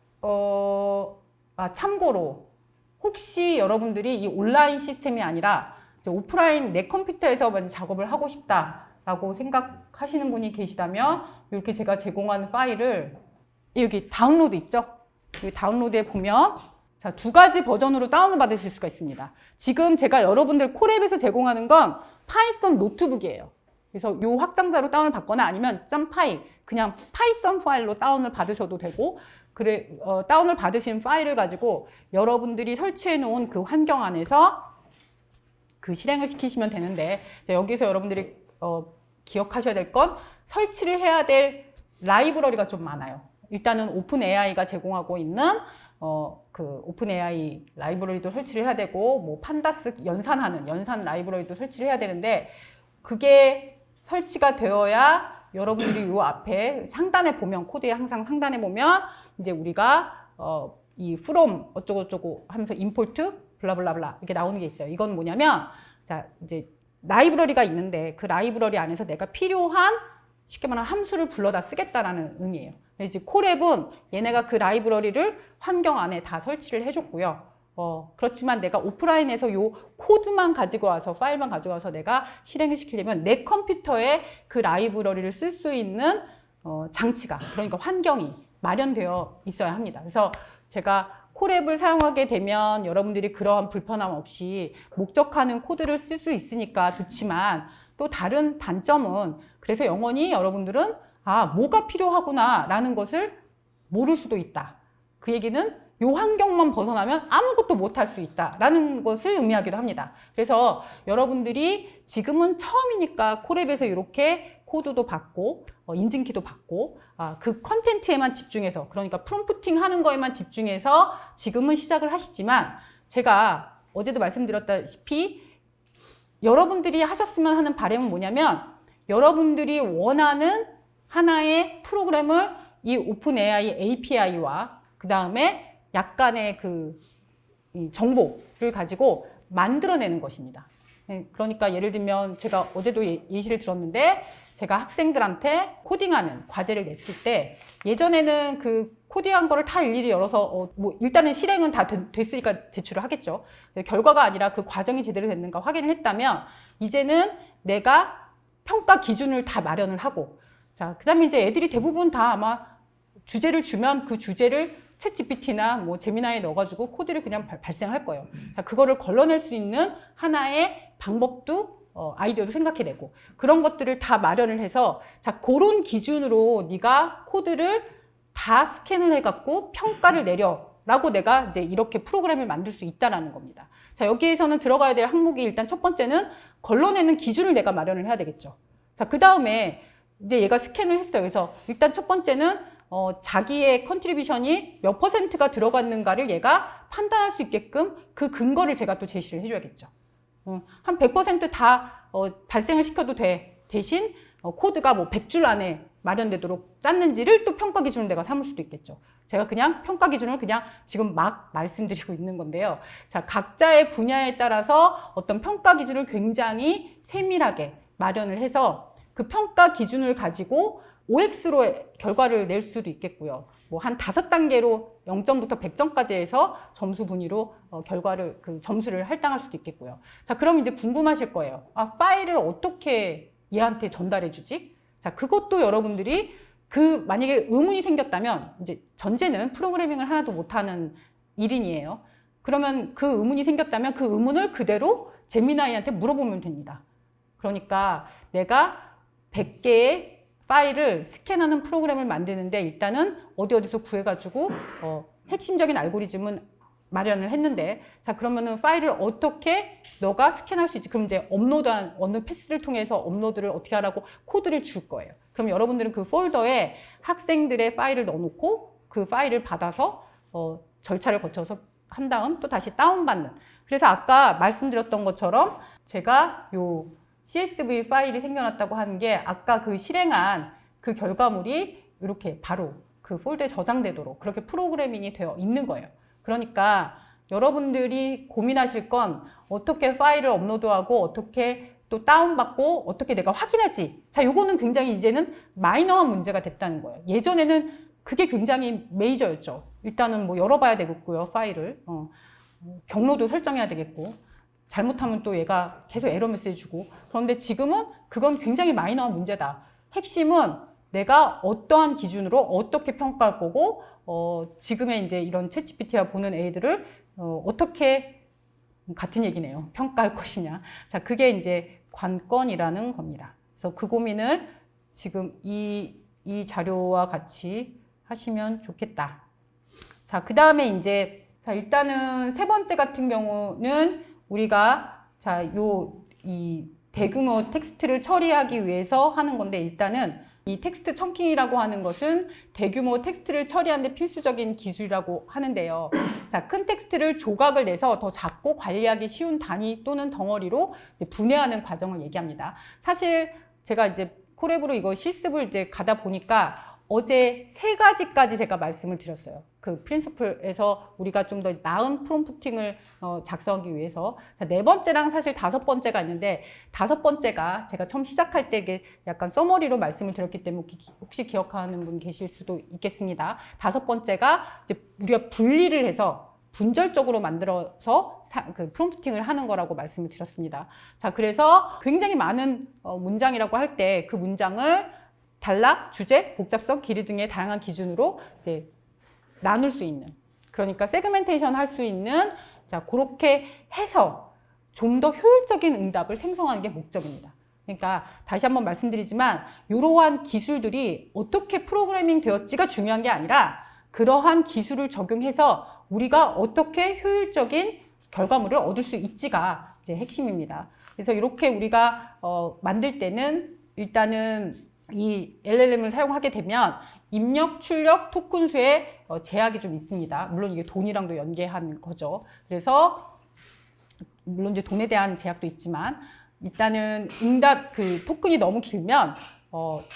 참고로 혹시 여러분들이 이 온라인 시스템이 아니라 오프라인 내 컴퓨터에서 작업을 하고 싶다라고 생각하시는 분이 계시다면 이렇게 제가 제공한 파일을 여기 다운로드 있죠? 여기 다운로드에 보면 자, 2가지 버전으로 다운을 받으실 수가 있습니다. 지금 제가 여러분들 콜앱에서 제공하는 건 파이썬 노트북이에요. 그래서 이 확장자로 다운을 받거나 아니면 .py 그냥 파이썬 파일로 다운을 받으셔도 되고 다운을 받으신 파일을 가지고 여러분들이 설치해 놓은 그 환경 안에서 그 실행을 시키시면 되는데 여기서 여러분들이 기억하셔야 될 건 설치를 해야 될 라이브러리가 좀 많아요. 일단은 오픈 AI가 제공하고 있는 그 오픈 AI 라이브러리도 설치를 해야 되고 뭐 판다스 연산 라이브러리도 설치를 해야 되는데 그게 설치가 되어야 여러분들이 요 앞에 상단에 보면 코드에 항상 상단에 보면 이제 우리가 이 from 어쩌고저쩌고 하면서 임포트 블라블라블라 이렇게 나오는 게 있어요. 이건 뭐냐면 자 이제 라이브러리가 있는데 그 라이브러리 안에서 내가 필요한 쉽게 말하면 함수를 불러다 쓰겠다라는 의미예요. 이제 콜앱은 얘네가 그 라이브러리를 환경 안에 다 설치를 해줬고요. 그렇지만 내가 오프라인에서 요 코드만 가지고 와서 파일만 가지고 와서 내가 실행을 시키려면 내 컴퓨터에 그 라이브러리를 쓸 수 있는 장치가 그러니까 환경이 마련되어 있어야 합니다. 그래서 제가 콜앱을 사용하게 되면 여러분들이 그러한 불편함 없이 목적하는 코드를 쓸 수 있으니까 좋지만 또 다른 단점은 그래서 영원히 여러분들은 뭐가 필요하구나 라는 것을 모를 수도 있다. 그 얘기는 요 환경만 벗어나면 아무것도 못할 수 있다라는 것을 의미하기도 합니다. 그래서 여러분들이 지금은 처음이니까 콜앱에서 이렇게 코드도 받고 인증키도 받고 그 컨텐츠에만 집중해서 그러니까 프롬프팅 하는 거에만 집중해서 지금은 시작을 하시지만 제가 어제도 말씀드렸다시피 여러분들이 하셨으면 하는 바람은 뭐냐면 여러분들이 원하는 하나의 프로그램을 이 오픈 AI API와 그 다음에 약간의 이 정보를 가지고 만들어내는 것입니다. 그러니까 예를 들면 제가 어제도 예시를 들었는데 제가 학생들한테 코딩하는 과제를 냈을 때 예전에는 그 코딩한 거를 다 일일이 열어서 뭐 일단은 실행은 다 됐으니까 제출을 하겠죠. 결과가 아니라 그 과정이 제대로 됐는가 확인을 했다면 이제는 내가 평가 기준을 다 마련을 하고 자, 그 다음에 이제 애들이 대부분 다 아마 주제를 주면 그 주제를 챗GPT나 뭐 제미나이에 넣어가지고 코드를 그냥 발생할 거예요. 자, 그거를 걸러낼 수 있는 하나의 방법도 아이디어도 생각해내고 그런 것들을 다 마련을 해서 자, 그런 기준으로 네가 코드를 다 스캔을 해갖고 평가를 내려라고 내가 이제 이렇게 프로그램을 만들 수 있다라는 겁니다. 자, 여기에서는 들어가야 될 항목이 일단 첫 번째는 걸러내는 기준을 내가 마련을 해야 되겠죠. 자, 그 다음에 이제 얘가 스캔을 했어요. 그래서 일단 첫 번째는 자기의 컨트리뷰션이 몇 %가 들어갔는가를 얘가 판단할 수 있게끔 그 근거를 제가 또 제시를 해줘야겠죠. 한 100% 발생을 시켜도 돼. 대신 코드가 뭐 100줄 안에 마련되도록 짰는지를 또 평가 기준을 내가 삼을 수도 있겠죠. 제가 그냥 평가 기준을 그냥 지금 막 말씀드리고 있는 건데요. 자, 각자의 분야에 따라서 어떤 평가 기준을 굉장히 세밀하게 마련을 해서 그 평가 기준을 가지고 OX로 결과를 낼 수도 있겠고요. 뭐 한 5단계로 0점부터 100점까지 해서 점수 분위로 결과를 그 점수를 할당할 수도 있겠고요. 자, 그럼 이제 궁금하실 거예요. 파일을 어떻게 얘한테 전달해 주지? 자, 그것도 여러분들이 만약에 의문이 생겼다면 이제 전제는 프로그래밍을 하나도 못하는 1인이에요. 그러면 그 의문이 생겼다면 그 의문을 그대로 제미나이한테 물어보면 됩니다. 그러니까 내가 100개의 파일을 스캔하는 프로그램을 만드는데 일단은 어디서 구해가지고 핵심적인 알고리즘은 마련을 했는데, 자 그러면은 파일을 어떻게 너가 스캔할 수 있지? 그럼 이제 업로드한 어느 패스를 통해서 업로드를 어떻게 하라고 코드를 줄 거예요. 그럼 여러분들은 그 폴더에 학생들의 파일을 넣어놓고 그 파일을 받아서 절차를 거쳐서 한 다음 또 다시 다운받는. 그래서 아까 말씀드렸던 것처럼 제가 요 CSV 파일이 생겨났다고 하는 게 아까 그 실행한 그 결과물이 이렇게 바로 그 폴더에 저장되도록 그렇게 프로그래밍이 되어 있는 거예요. 그러니까 여러분들이 고민하실 건 어떻게 파일을 업로드하고 어떻게 또 다운받고 어떻게 내가 확인하지? 자, 요거는 굉장히 이제는 마이너한 문제가 됐다는 거예요. 예전에는 그게 굉장히 메이저였죠. 일단은 뭐 열어봐야 되겠고요, 파일을. 경로도 설정해야 되겠고. 잘못하면 또 얘가 계속 에러 메시지 주고. 그런데 지금은 그건 굉장히 마이너한 문제다. 핵심은 내가 어떠한 기준으로 어떻게 평가할 거고, 지금의 이제 이런 챗GPT와 보는 애들을 어떻게, 같은 얘기네요. 평가할 것이냐. 자, 그게 이제 관건이라는 겁니다. 그래서 그 고민을 지금 이 자료와 같이 하시면 좋겠다. 자, 그 다음에 이제, 자, 일단은 세 번째 같은 경우는 우리가, 자, 이 대규모 텍스트를 처리하기 위해서 하는 건데, 일단은 이 텍스트 청킹이라고 하는 것은 대규모 텍스트를 처리하는 데 필수적인 기술이라고 하는데요. 자, 큰 텍스트를 조각을 내서 더 작고 관리하기 쉬운 단위 또는 덩어리로 이제 분해하는 과정을 얘기합니다. 사실 제가 이제 콜앱으로 이거 실습을 이제 가다 보니까 어제 3가지까지 제가 말씀을 드렸어요. 그 프린시플에서 우리가 좀 더 나은 프롬프팅을 작성하기 위해서. 자, 4번째랑 사실 5번째가 있는데 5번째가 제가 처음 시작할 때 약간 서머리로 말씀을 드렸기 때문에 혹시 기억하는 분 계실 수도 있겠습니다. 5번째가 이제 우리가 분리를 해서 분절적으로 만들어서 그 프롬프팅을 하는 거라고 말씀을 드렸습니다. 자, 그래서 굉장히 많은 문장이라고 할 때 그 문장을 단락, 주제, 복잡성, 길이 등의 다양한 기준으로 이제 나눌 수 있는, 그러니까 세그멘테이션 할 수 있는, 자, 그렇게 해서 좀 더 효율적인 응답을 생성하는 게 목적입니다. 그러니까 다시 한번 말씀드리지만 이러한 기술들이 어떻게 프로그래밍 되었지가 중요한 게 아니라 그러한 기술을 적용해서 우리가 어떻게 효율적인 결과물을 얻을 수 있지가 이제 핵심입니다. 그래서 이렇게 우리가 만들 때는 일단은 이 LLM을 사용하게 되면 입력, 출력, 토큰 수에 제약이 좀 있습니다. 물론 이게 돈이랑도 연계한 거죠. 그래서 물론 이제 돈에 대한 제약도 있지만 일단은 응답 그 토큰이 너무 길면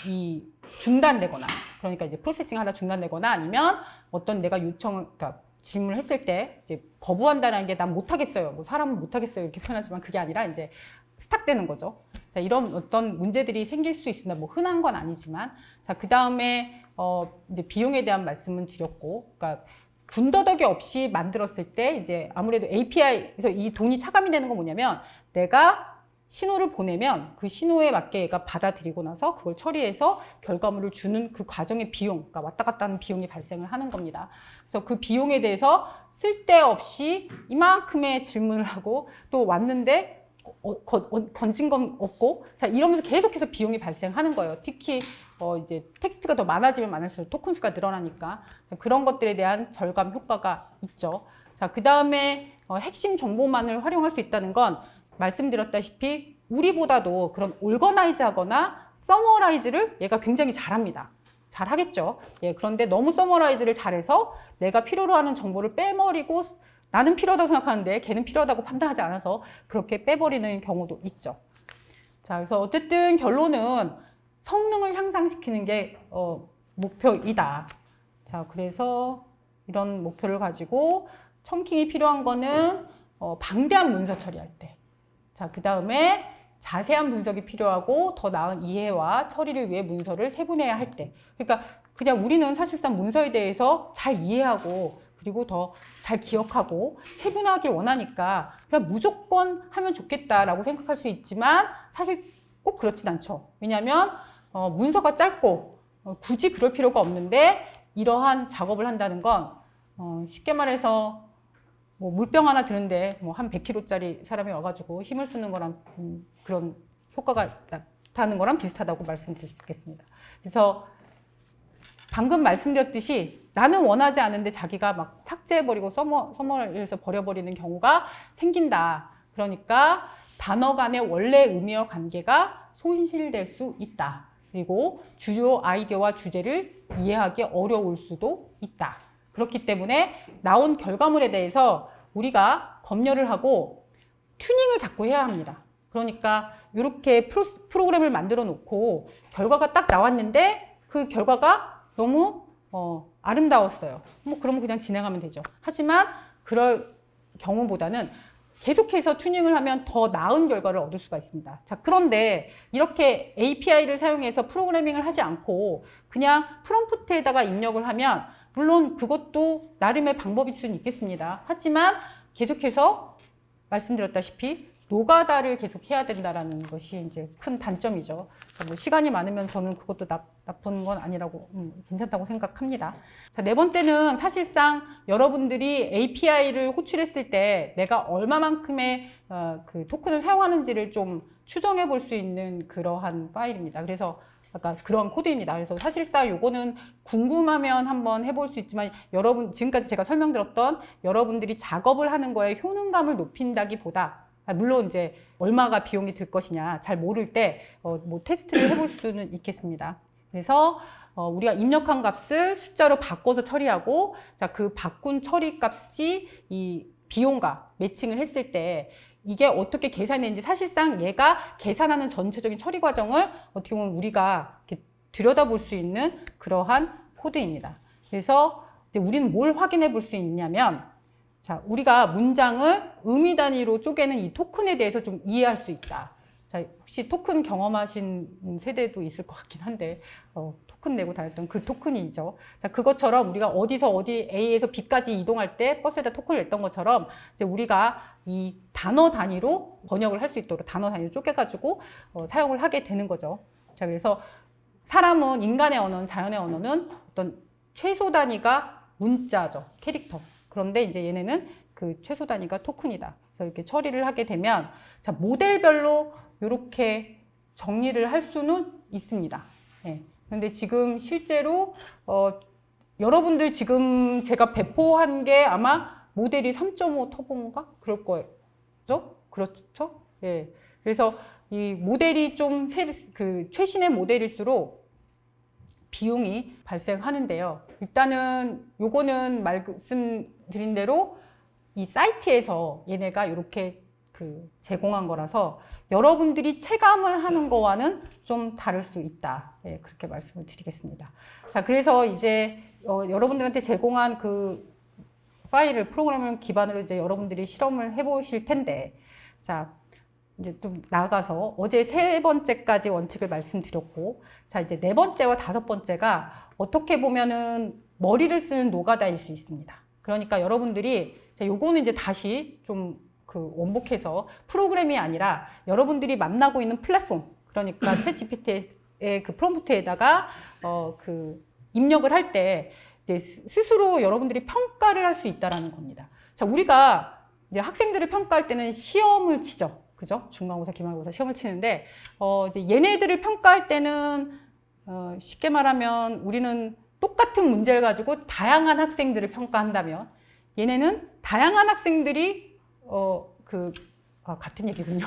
이 중단되거나, 그러니까 이제 프로세싱 하다 중단되거나 아니면 어떤 내가 그러니까 질문을 했을 때 이제 거부한다는 게 난 못하겠어요. 뭐 사람은 못하겠어요. 이렇게 표현하지만 그게 아니라 이제 스탁되는 거죠. 자, 이런 어떤 문제들이 생길 수 있습니다. 뭐 흔한 건 아니지만. 자, 그 다음에 이제 비용에 대한 말씀은 드렸고, 그러니까 군더더기 없이 만들었을 때 이제 아무래도 API에서 이 돈이 차감이 되는 건 뭐냐면 내가 신호를 보내면 그 신호에 맞게 얘가 받아들이고 나서 그걸 처리해서 결과물을 주는 그 과정의 비용, 그러니까 왔다 갔다 하는 비용이 발생을 하는 겁니다. 그래서 그 비용에 대해서 쓸데없이 이만큼의 질문을 하고 또 왔는데 건진 건 없고, 자, 이러면서 계속해서 비용이 발생하는 거예요. 특히 이제 텍스트가 더 많아지면 많을수록 토큰 수가 늘어나니까 그런 것들에 대한 절감 효과가 있죠. 자, 그 다음에 핵심 정보만을 활용할 수 있다는 건 말씀드렸다시피 우리보다도 그런 올거나이즈 하거나 서머라이즈를 얘가 굉장히 잘합니다. 잘하겠죠. 예, 그런데 너무 서머라이즈를 잘해서 내가 필요로 하는 정보를 빼버리고 나는 필요하다고 생각하는데 걔는 필요하다고 판단하지 않아서 그렇게 빼버리는 경우도 있죠. 자, 그래서 어쨌든 결론은 성능을 향상시키는 게 목표이다. 자, 그래서 이런 목표를 가지고 청킹이 필요한 거는 방대한 문서 처리할 때. 자, 그 다음에 자세한 분석이 필요하고 더 나은 이해와 처리를 위해 문서를 세분해야 할 때. 그러니까 그냥 우리는 사실상 문서에 대해서 잘 이해하고 그리고 더 잘 기억하고 세분화하길 원하니까 그냥 무조건 하면 좋겠다라고 생각할 수 있지만 사실 꼭 그렇진 않죠. 왜냐하면 문서가 짧고 굳이 그럴 필요가 없는데 이러한 작업을 한다는 건 쉽게 말해서 뭐 물병 하나 드는데 뭐 한 100kg짜리 사람이 와가지고 힘을 쓰는 거랑 그런 효과가 비슷한 거랑 비슷하다고 말씀드릴 수 있겠습니다. 그래서 방금 말씀드렸듯이 나는 원하지 않은데 자기가 막 삭제해버리고 서머에서 버려버리는 경우가 생긴다. 그러니까 단어 간의 원래 의미와 관계가 손실될 수 있다. 그리고 주요 아이디어와 주제를 이해하기 어려울 수도 있다. 그렇기 때문에 나온 결과물에 대해서 우리가 검열을 하고 튜닝을 자꾸 해야 합니다. 그러니까 이렇게 프로그램을 만들어 놓고 결과가 딱 나왔는데 그 결과가 너무 아름다웠어요. 뭐 그러면 그냥 진행하면 되죠. 하지만 그럴 경우보다는 계속해서 튜닝을 하면 더 나은 결과를 얻을 수가 있습니다. 자, 그런데 이렇게 API를 사용해서 프로그래밍을 하지 않고 그냥 프롬프트에다가 입력을 하면 물론 그것도 나름의 방법일 수는 있겠습니다. 하지만 계속해서 말씀드렸다시피 노가다를 계속 해야 된다라는 것이 이제 큰 단점이죠. 뭐 시간이 많으면 저는 그것도 나쁜 건 아니라고 괜찮다고 생각합니다. 자, 네 번째는 사실상 여러분들이 API를 호출했을 때 내가 얼마만큼의 그 토큰을 사용하는지를 좀 추정해 볼 수 있는 그러한 파일입니다. 그래서 아까 그런 코드입니다. 그래서 사실상 요거는 궁금하면 한번 해볼 수 있지만 여러분 지금까지 제가 설명드렸던 여러분들이 작업을 하는 거에 효능감을 높인다기보다 물론 이제 얼마가 비용이 들 것이냐 잘 모를 때 뭐 테스트를 해볼 수는 있겠습니다. 그래서 우리가 입력한 값을 숫자로 바꿔서 처리하고 자, 그 바꾼 처리 값이 이 비용과 매칭을 했을 때 이게 어떻게 계산되는지 사실상 얘가 계산하는 전체적인 처리 과정을 어떻게 보면 우리가 이렇게 들여다볼 수 있는 그러한 코드입니다. 그래서 이제 우리는 뭘 확인해 볼 수 있냐면 자, 우리가 문장을 의미 단위로 쪼개는 이 토큰에 대해서 좀 이해할 수 있다. 자, 혹시 토큰 경험하신 세대도 있을 것 같긴 한데 토큰 내고 다녔던 그 토큰이죠. 자, 그것처럼 우리가 어디서 어디 A에서 B까지 이동할 때 버스에다 토큰을 냈던 것처럼 이제 우리가 이 단어 단위로 번역을 할 수 있도록 단어 단위로 쪼개가지고 사용을 하게 되는 거죠. 자, 그래서 사람은 인간의 언어는 자연의 언어는 어떤 최소 단위가 문자죠. 캐릭터. 그런데 이제 얘네는 그 최소 단위가 토큰이다. 그래서 이렇게 처리를 하게 되면 자, 모델별로 이렇게 정리를 할 수는 있습니다. 네. 그런데 지금 실제로 여러분들 지금 제가 배포한 게 아마 모델이 3.5 터보인가? 그럴 거예요. 그렇죠? 예. 그래서 이 모델이 좀 최신의 모델일수록 비용이 발생하는데요. 일단은 요거는 말씀드린 대로 이 사이트에서 얘네가 이렇게 제공한 거라서 여러분들이 체감을 하는 거와는 좀 다를 수 있다. 네, 그렇게 말씀을 드리겠습니다. 자, 그래서 이제 여러분들한테 제공한 그 파일을 프로그램을 기반으로 이제 여러분들이 실험을 해보실 텐데, 자, 이제 좀 나아가서 어제 세 번째까지 원칙을 말씀드렸고, 자, 이제 네 번째와 다섯 번째가 어떻게 보면은 머리를 쓰는 노가다일 수 있습니다. 그러니까 여러분들이, 자, 요거는 이제 다시 좀 원복해서 프로그램이 아니라 여러분들이 만나고 있는 플랫폼, 그러니까 챗GPT의 그 프롬프트에다가 입력을 할 때 이제 스스로 여러분들이 평가를 할 수 있다라는 겁니다. 자, 우리가 이제 학생들을 평가할 때는 시험을 치죠. 그죠? 중간고사, 기말고사 시험을 치는데, 이제 얘네들을 평가할 때는, 쉽게 말하면 우리는 똑같은 문제를 가지고 다양한 학생들을 평가한다면, 얘네는 다양한 학생들이, 같은 얘기군요.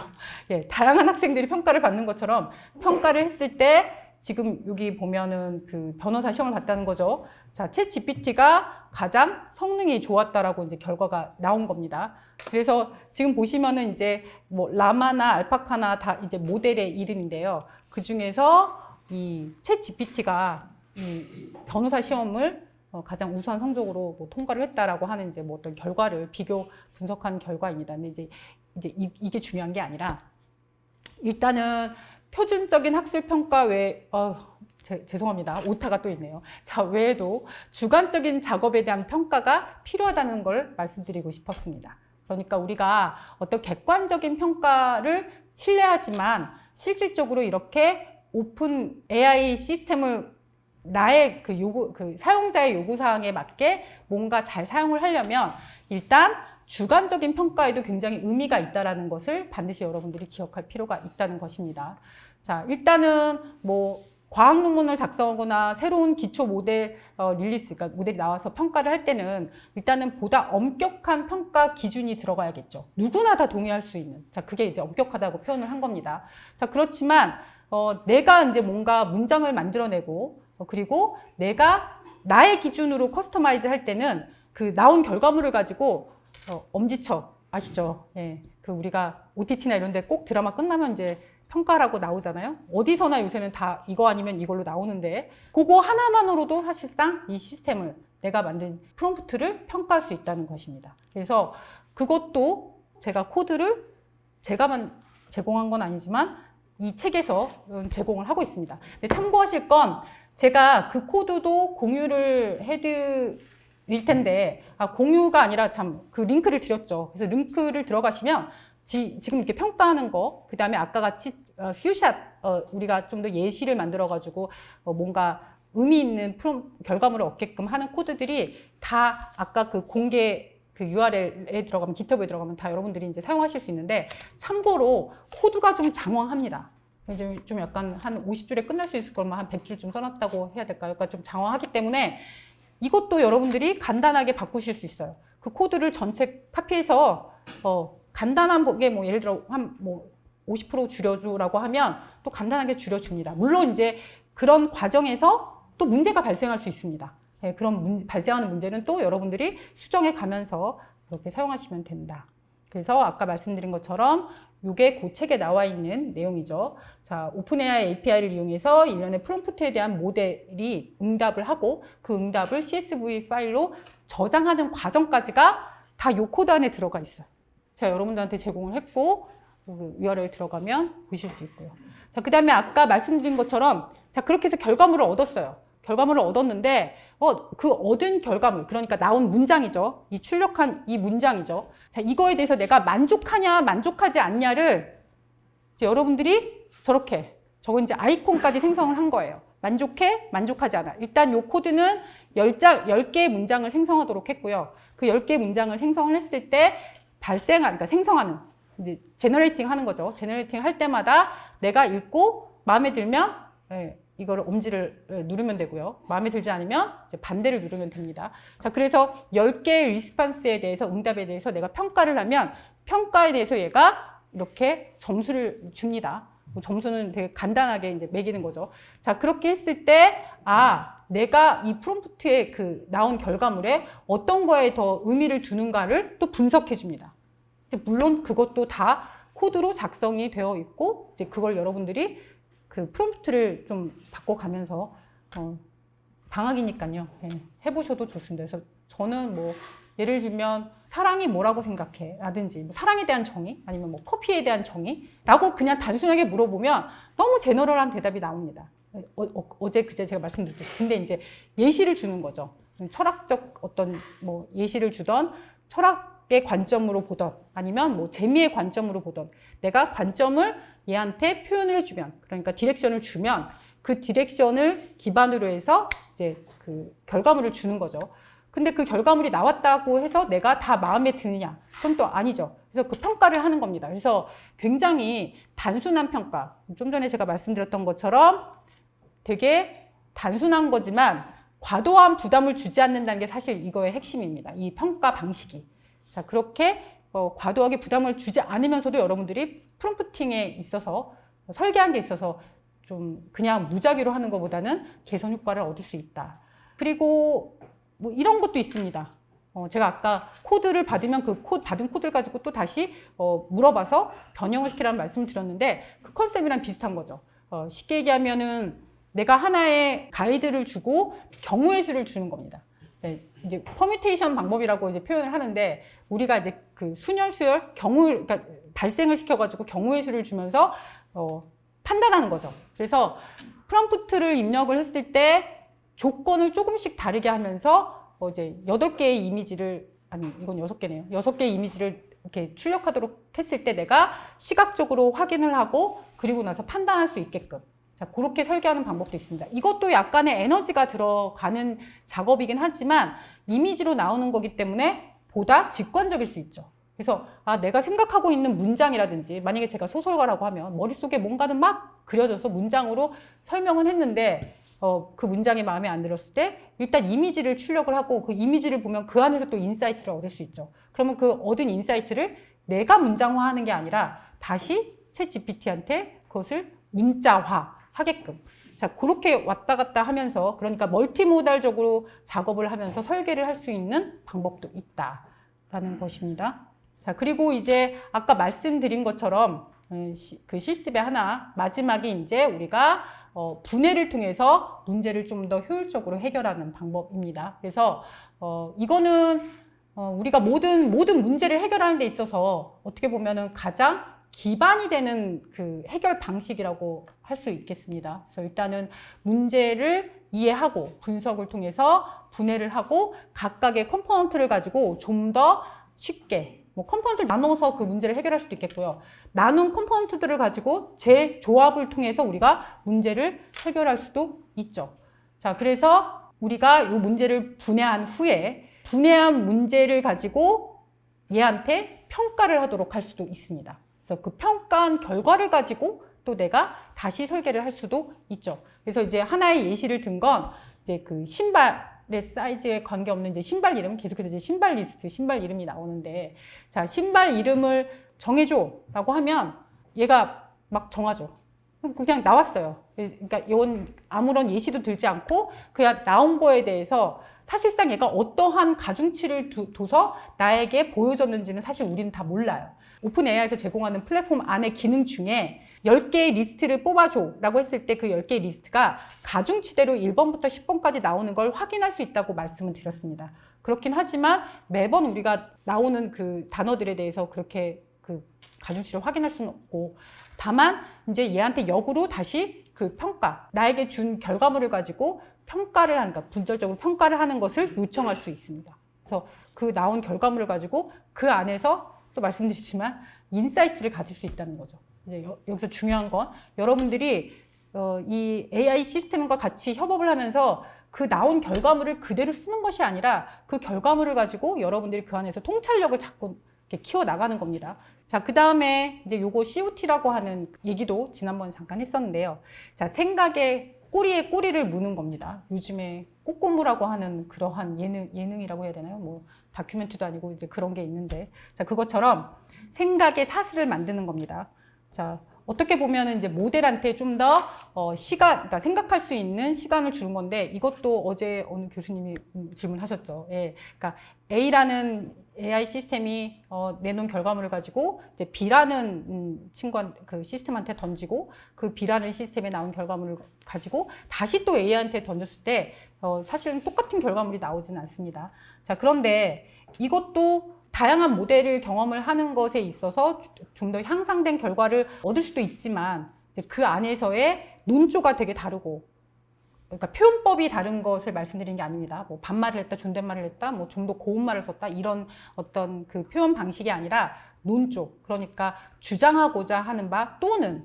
예, 다양한 학생들이 평가를 받는 것처럼 평가를 했을 때, 지금 여기 보면은 그 변호사 시험을 봤다는 거죠. 자, 챗 GPT가 가장 성능이 좋았다라고 이제 결과가 나온 겁니다. 그래서 지금 보시면은 이제 뭐 라마나 알파카나 다 이제 모델의 이름인데요. 그 중에서 이 챗 GPT가 이 변호사 시험을 가장 우수한 성적으로 뭐 통과를 했다라고 하는 이제 뭐 어떤 결과를 비교 분석한 결과입니다. 근데 이제 이게 중요한 게 아니라 일단은 표준적인 학술 평가 외에 죄송합니다. 오타가 또 있네요. 자, 외에도 주관적인 작업에 대한 평가가 필요하다는 걸 말씀드리고 싶었습니다. 그러니까 우리가 어떤 객관적인 평가를 신뢰하지만 실질적으로 이렇게 오픈 AI 시스템을 나의 사용자의 요구사항에 맞게 뭔가 잘 사용을 하려면 일단 주관적인 평가에도 굉장히 의미가 있다라는 것을 반드시 여러분들이 기억할 필요가 있다는 것입니다. 자, 일단은 뭐 과학 논문을 작성하거나 새로운 기초 모델 릴리스, 그러니까 모델이 나와서 평가를 할 때는 일단은 보다 엄격한 평가 기준이 들어가야겠죠. 누구나 다 동의할 수 있는. 자, 그게 이제 엄격하다고 표현을 한 겁니다. 자, 그렇지만 내가 이제 뭔가 문장을 만들어내고 그리고 내가 나의 기준으로 커스터마이즈 할 때는 그 나온 결과물을 가지고 엄지척 아시죠? 예, 그 우리가 OTT나 이런 데 꼭 드라마 끝나면 이제 평가라고 나오잖아요. 어디서나 요새는 다 이거 아니면 이걸로 나오는데 그거 하나만으로도 사실상 이 시스템을 내가 만든 프롬프트를 평가할 수 있다는 것입니다. 그래서 그것도 제가 코드를 제가만 제공한 건 아니지만 이 책에서 제공을 하고 있습니다. 근데 참고하실 건 제가 그 코드도 공유를 해드릴 텐데 공유가 아니라 참 그 링크를 드렸죠. 그래서 링크를 들어가시면 지금 이렇게 평가하는 거, 그 다음에 아까 같이 퓨샷, 우리가 좀 더 예시를 만들어가지고 뭔가 의미 있는 결과물을 얻게끔 하는 코드들이 다 아까 그 공개 그 URL에 들어가면, GitHub에 들어가면 다 여러분들이 이제 사용하실 수 있는데, 참고로 코드가 좀 장황합니다. 이제 좀 약간 한 50줄에 끝날 수 있을 걸만 한 100줄쯤 써놨다고 해야 될까요? 그러니까 좀 장황하기 때문에 이것도 여러분들이 간단하게 바꾸실 수 있어요. 그 코드를 전체 카피해서 간단하게 뭐 예를 들어 한 뭐 50% 줄여줘라고 하면 또 간단하게 줄여줍니다. 물론 이제 그런 과정에서 또 문제가 발생할 수 있습니다. 네, 그런 발생하는 문제는 또 여러분들이 수정해 가면서 그렇게 사용하시면 된다. 그래서 아까 말씀드린 것처럼 이게 그 책에 나와 있는 내용이죠. 자, 오픈AI API를 이용해서 일련의 프롬프트에 대한 모델이 응답을 하고 그 응답을 CSV 파일로 저장하는 과정까지가 다 이 코드 안에 들어가 있어요. 제가 여러분들한테 제공을 했고 URL 들어가면 보실 수 있고요. 자, 그 다음에 아까 말씀드린 것처럼 자, 그렇게 해서 결과물을 얻었어요. 결과물을 얻었는데 그 얻은 결과물, 그러니까 나온 문장이죠. 이 출력한 이 문장이죠. 자, 이거에 대해서 내가 만족하냐 만족하지 않냐를 이제 여러분들이 저건 이제 아이콘까지 생성을 한 거예요. 만족해? 만족하지 않아. 일단 이 코드는 10개의 문장을 생성하도록 했고요. 그 10개의 문장을 생성을 했을 때 그러니까 생성하는, 이제 제너레이팅 하는 거죠. 제너레이팅 할 때마다 내가 읽고 마음에 들면 이거를 엄지를 누르면 되고요. 마음에 들지 않으면 이제 반대를 누르면 됩니다. 자, 그래서 10개의 리스판스에 대해서, 응답에 대해서 내가 평가를 하면 평가에 대해서 얘가 이렇게 점수를 줍니다. 점수는 되게 간단하게 이제 매기는 거죠. 자, 그렇게 했을 때, 내가 이 프롬프트에 그 나온 결과물에 어떤 거에 더 의미를 두는가를 또 분석해 줍니다. 이제 물론 그것도 다 코드로 작성이 되어 있고, 이제 그걸 여러분들이 그 프롬프트를 좀 바꿔가면서, 방학이니까요. 해보셔도 좋습니다. 그래서 저는 뭐, 예를 들면, 사랑이 뭐라고 생각해? 라든지, 뭐 사랑에 대한 정의? 아니면 뭐 커피에 대한 정의? 라고 그냥 단순하게 물어보면 너무 제너럴한 대답이 나옵니다. 그제 제가 말씀드렸죠. 근데 이제 예시를 주는 거죠. 철학적 어떤 뭐 예시를 주던, 철학의 관점으로 보던, 아니면 뭐 재미의 관점으로 보던, 내가 관점을 얘한테 표현을 해주면, 그러니까 디렉션을 주면 그 디렉션을 기반으로 해서 이제 그 결과물을 주는 거죠. 근데 그 결과물이 나왔다고 해서 내가 다 마음에 드느냐? 그건 또 아니죠. 그래서 그 평가를 하는 겁니다. 그래서 굉장히 단순한 평가. 좀 전에 제가 말씀드렸던 것처럼 되게 단순한 거지만 과도한 부담을 주지 않는다는 게 사실 이거의 핵심입니다. 이 평가 방식이. 자, 그렇게 과도하게 부담을 주지 않으면서도 여러분들이 프롬프팅에 있어서, 설계한 데 있어서 좀 그냥 무작위로 하는 것보다는 개선 효과를 얻을 수 있다. 그리고 뭐 이런 것도 있습니다. 제가 아까 코드를 받으면 그 받은 코드를 가지고 또 다시 물어봐서 변형을 시키라는 말씀을 드렸는데, 그 컨셉이랑 비슷한 거죠. 쉽게 얘기하면은 내가 하나의 가이드를 주고 경우의 수를 주는 겁니다. 이제 퍼뮤테이션 방법이라고 이제 표현을 하는데, 우리가 이제 그 순혈, 그러니까 발생을 시켜가지고 경우의 수를 주면서 판단하는 거죠. 그래서 프롬프트를 입력을 했을 때 조건을 조금씩 다르게 하면서 이제 8개의 이미지를, 아니 이건 6개네요. 6개의 이미지를 이렇게 출력하도록 했을 때 내가 시각적으로 확인을 하고 그리고 나서 판단할 수 있게끔. 자, 그렇게 설계하는 방법도 있습니다. 이것도 약간의 에너지가 들어가는 작업이긴 하지만 이미지로 나오는 거기 때문에 보다 직관적일 수 있죠. 그래서 내가 생각하고 있는 문장이라든지 만약에 제가 소설가라고 하면 머릿속에 뭔가는 막 그려져서 문장으로 설명은 했는데 그 문장이 마음에 안 들었을 때 일단 이미지를 출력을 하고 그 이미지를 보면 그 안에서 또 인사이트를 얻을 수 있죠. 그러면 그 얻은 인사이트를 내가 문장화하는 게 아니라 다시 챗 GPT한테 그것을 문자화 하게끔. 자, 그렇게 왔다 갔다 하면서 그러니까 멀티모달적으로 작업을 하면서 설계를 할 수 있는 방법도 있다라는 것입니다. 자, 그리고 이제 아까 말씀드린 것처럼 그 실습의 하나 마지막에 이제 우리가 분해를 통해서 문제를 좀 더 효율적으로 해결하는 방법입니다. 그래서 이거는 우리가 모든 문제를 해결하는 데 있어서 어떻게 보면은 가장 기반이 되는 그 해결 방식이라고 할 수 있겠습니다. 그래서 일단은 문제를 이해하고 분석을 통해서 분해를 하고 각각의 컴포넌트를 가지고 좀 더 쉽게 컴포넌트를 나눠서 그 문제를 해결할 수도 있겠고요. 나눈 컴포넌트들을 가지고 재조합을 통해서 우리가 문제를 해결할 수도 있죠. 자, 그래서 우리가 이 문제를 분해한 후에 분해한 문제를 가지고 얘한테 평가를 하도록 할 수도 있습니다. 그래서 그 평가한 결과를 가지고 또 내가 다시 설계를 할 수도 있죠. 그래서 이제 하나의 예시를 든 건 이제 그 신발의 사이즈에 관계없는 이제 신발 이름, 계속해서 이제 신발 리스트, 신발 이름이 나오는데, 자, 신발 이름을 정해줘라고 하면 얘가 막 정하죠. 그냥 나왔어요. 그러니까 이건 아무런 예시도 들지 않고 그냥 나온 거에 대해서 사실상 얘가 어떠한 가중치를 둬서 나에게 보여줬는지는 사실 우리는 다 몰라요. 오픈 AI에서 제공하는 플랫폼 안의 기능 중에 10개의 리스트를 뽑아줘 라고 했을 때 그 10개의 리스트가 가중치대로 1번부터 10번까지 나오는 걸 확인할 수 있다고 말씀을 드렸습니다. 그렇긴 하지만 매번 우리가 나오는 그 단어들에 대해서 그렇게 그 가중치를 확인할 수는 없고, 다만 이제 얘한테 역으로 다시 그 평가, 나에게 준 결과물을 가지고 평가를 하는, 그러니까 분절적으로 평가를 하는 것을 요청할 수 있습니다. 그래서 그 나온 결과물을 가지고 그 안에서 또 말씀드리지만 인사이트를 가질 수 있다는 거죠. 이제 여기서 중요한 건 여러분들이 이 AI 시스템과 같이 협업을 하면서 그 나온 결과물을 그대로 쓰는 것이 아니라 그 결과물을 가지고 여러분들이 그 안에서 통찰력을 자꾸 이렇게 키워 나가는 겁니다. 자, 그 다음에 이제 요거 COT라고 하는 얘기도 지난번에 잠깐 했었는데요. 자, 생각에 꼬리에 꼬리를 무는 겁니다. 요즘에 꼬꼬무라고 하는 그러한 예능이라고 해야 되나요? 뭐 다큐멘터리도 아니고 이제 그런 게 있는데, 자, 그것처럼 생각의 사슬을 만드는 겁니다. 자, 어떻게 보면은 이제 모델한테 좀 더 그러니까 생각할 수 있는 시간을 주는 건데, 이것도 어제 어느 교수님이 질문하셨죠. 예, 그러니까 A라는 AI 시스템이 내놓은 결과물을 가지고 이제 B라는 그 시스템한테 던지고 그 B라는 시스템에 나온 결과물을 가지고 다시 또 A한테 던졌을 때 사실은 똑같은 결과물이 나오지는 않습니다. 자, 그런데 이것도 다양한 모델을 경험을 하는 것에 있어서 좀 더 향상된 결과를 얻을 수도 있지만 이제 그 안에서의 논조가 되게 다르고, 그러니까 표현법이 다른 것을 말씀드리는 게 아닙니다. 뭐 반말을 했다, 존댓말을 했다, 뭐 좀 더 고운말을 썼다, 이런 어떤 그 표현 방식이 아니라 논조, 그러니까 주장하고자 하는 바 또는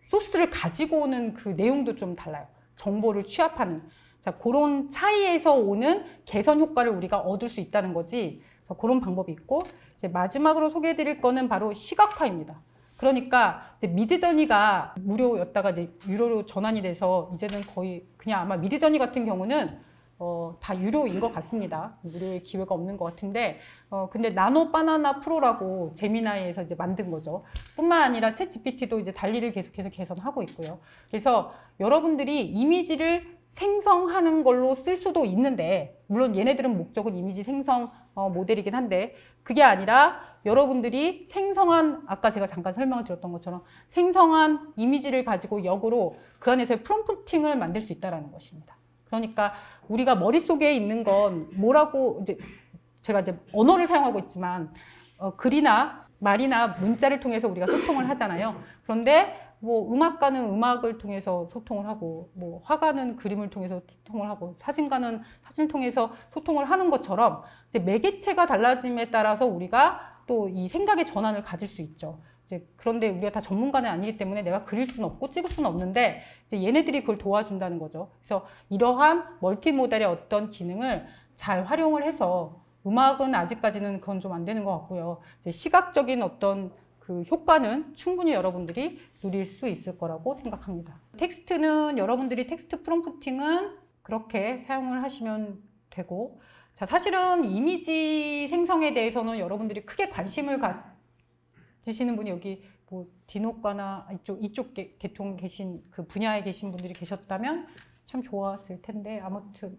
소스를 가지고 오는 그 내용도 좀 달라요. 정보를 취합하는. 자, 그런 차이에서 오는 개선 효과를 우리가 얻을 수 있다는 거지. 그런 방법이 있고, 이제 마지막으로 소개해 드릴 거는 바로 시각화입니다. 그러니까 이제 미드저니가 무료였다가 이제 유료로 전환이 돼서 이제는 거의 그냥 아마 미드저니 같은 경우는 다 유료인 것 같습니다. 무료의 기회가 없는 것 같은데, 근데 나노 바나나 프로라고 제미나이에서 이제 만든 거죠. 뿐만 아니라 챗 GPT도 이제 달리를 계속해서 개선하고 있고요. 그래서 여러분들이 이미지를 생성하는 걸로 쓸 수도 있는데, 물론 얘네들은 목적은 이미지 생성 모델이긴 한데, 그게 아니라 여러분들이 생성한, 아까 제가 잠깐 설명을 드렸던 것처럼 생성한 이미지를 가지고 역으로 그 안에서의 프롬프팅을 만들 수 있다는 것입니다. 그러니까 우리가 머릿속에 있는 건 뭐라고, 이제 제가 이제 언어를 사용하고 있지만 글이나 말이나 문자를 통해서 우리가 소통을 하잖아요. 그런데 뭐 음악가는 음악을 통해서 소통을 하고, 뭐 화가는 그림을 통해서 소통을 하고, 사진가는 사진을 통해서 소통을 하는 것처럼 이제 매개체가 달라짐에 따라서 우리가 또 이 생각의 전환을 가질 수 있죠. 이제 그런데 우리가 다 전문가는 아니기 때문에 내가 그릴 수는 없고 찍을 수는 없는데, 이제 얘네들이 그걸 도와준다는 거죠. 그래서 이러한 멀티모델의 어떤 기능을 잘 활용을 해서 음악은 아직까지는 그건 좀 안 되는 것 같고요. 이제 시각적인 어떤 그 효과는 충분히 여러분들이 누릴 수 있을 거라고 생각합니다. 텍스트는 여러분들이 텍스트 프롬프팅은 그렇게 사용을 하시면 되고, 자, 사실은 이미지 생성에 대해서는 여러분들이 크게 관심을 가지시는 분이 여기 뭐 디노과나 이쪽 계통 계신 그 분야에 계신 분들이 계셨다면 참 좋았을 텐데, 아무튼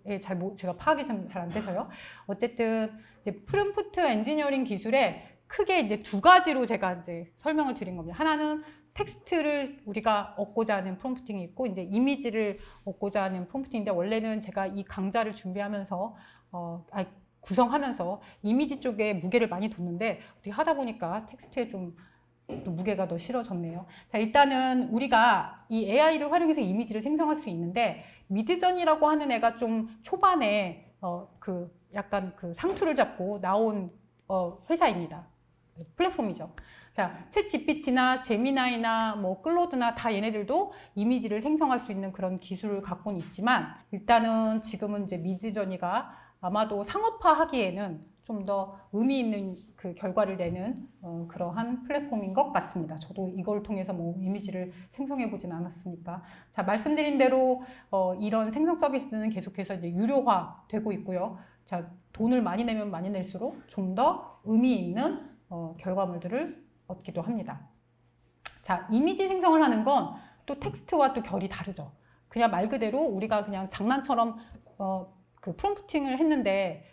제가 파악이 좀 잘 안 돼서요. 어쨌든 이제 프롬프트 엔지니어링 기술에 크게 이제 두 가지로 제가 이제 설명을 드린 겁니다. 하나는 텍스트를 우리가 얻고자 하는 프롬프팅이 있고, 이제 이미지를 얻고자 하는 프롬프팅인데, 원래는 제가 이 강좌를 준비하면서 구성하면서 이미지 쪽에 무게를 많이 뒀는데, 어떻게 하다 보니까 텍스트에 좀 또 무게가 더 실어졌네요. 자, 일단은 우리가 이 AI를 활용해서 이미지를 생성할 수 있는데, 미드전이라고 하는 애가 좀 초반에 약간 그 상투를 잡고 나온 회사입니다. 플랫폼이죠. 자, 챗 GPT나 제미나이나 뭐 클로드나 다 얘네들도 이미지를 생성할 수 있는 그런 기술을 갖고는 있지만, 일단은 지금은 이제 미드저니가 아마도 상업화하기에는 좀 더 의미 있는 그 결과를 내는 그러한 플랫폼인 것 같습니다. 저도 이걸 통해서 뭐 이미지를 생성해 보진 않았으니까. 자, 말씀드린 대로 이런 생성 서비스는 계속해서 이제 유료화 되고 있고요. 자, 돈을 많이 내면 많이 낼수록 좀 더 의미 있는 결과물들을 얻기도 합니다. 자, 이미지 생성을 하는 건 또 텍스트와 또 결이 다르죠. 그냥 말 그대로 우리가 그냥 장난처럼 그 프롬프팅을 했는데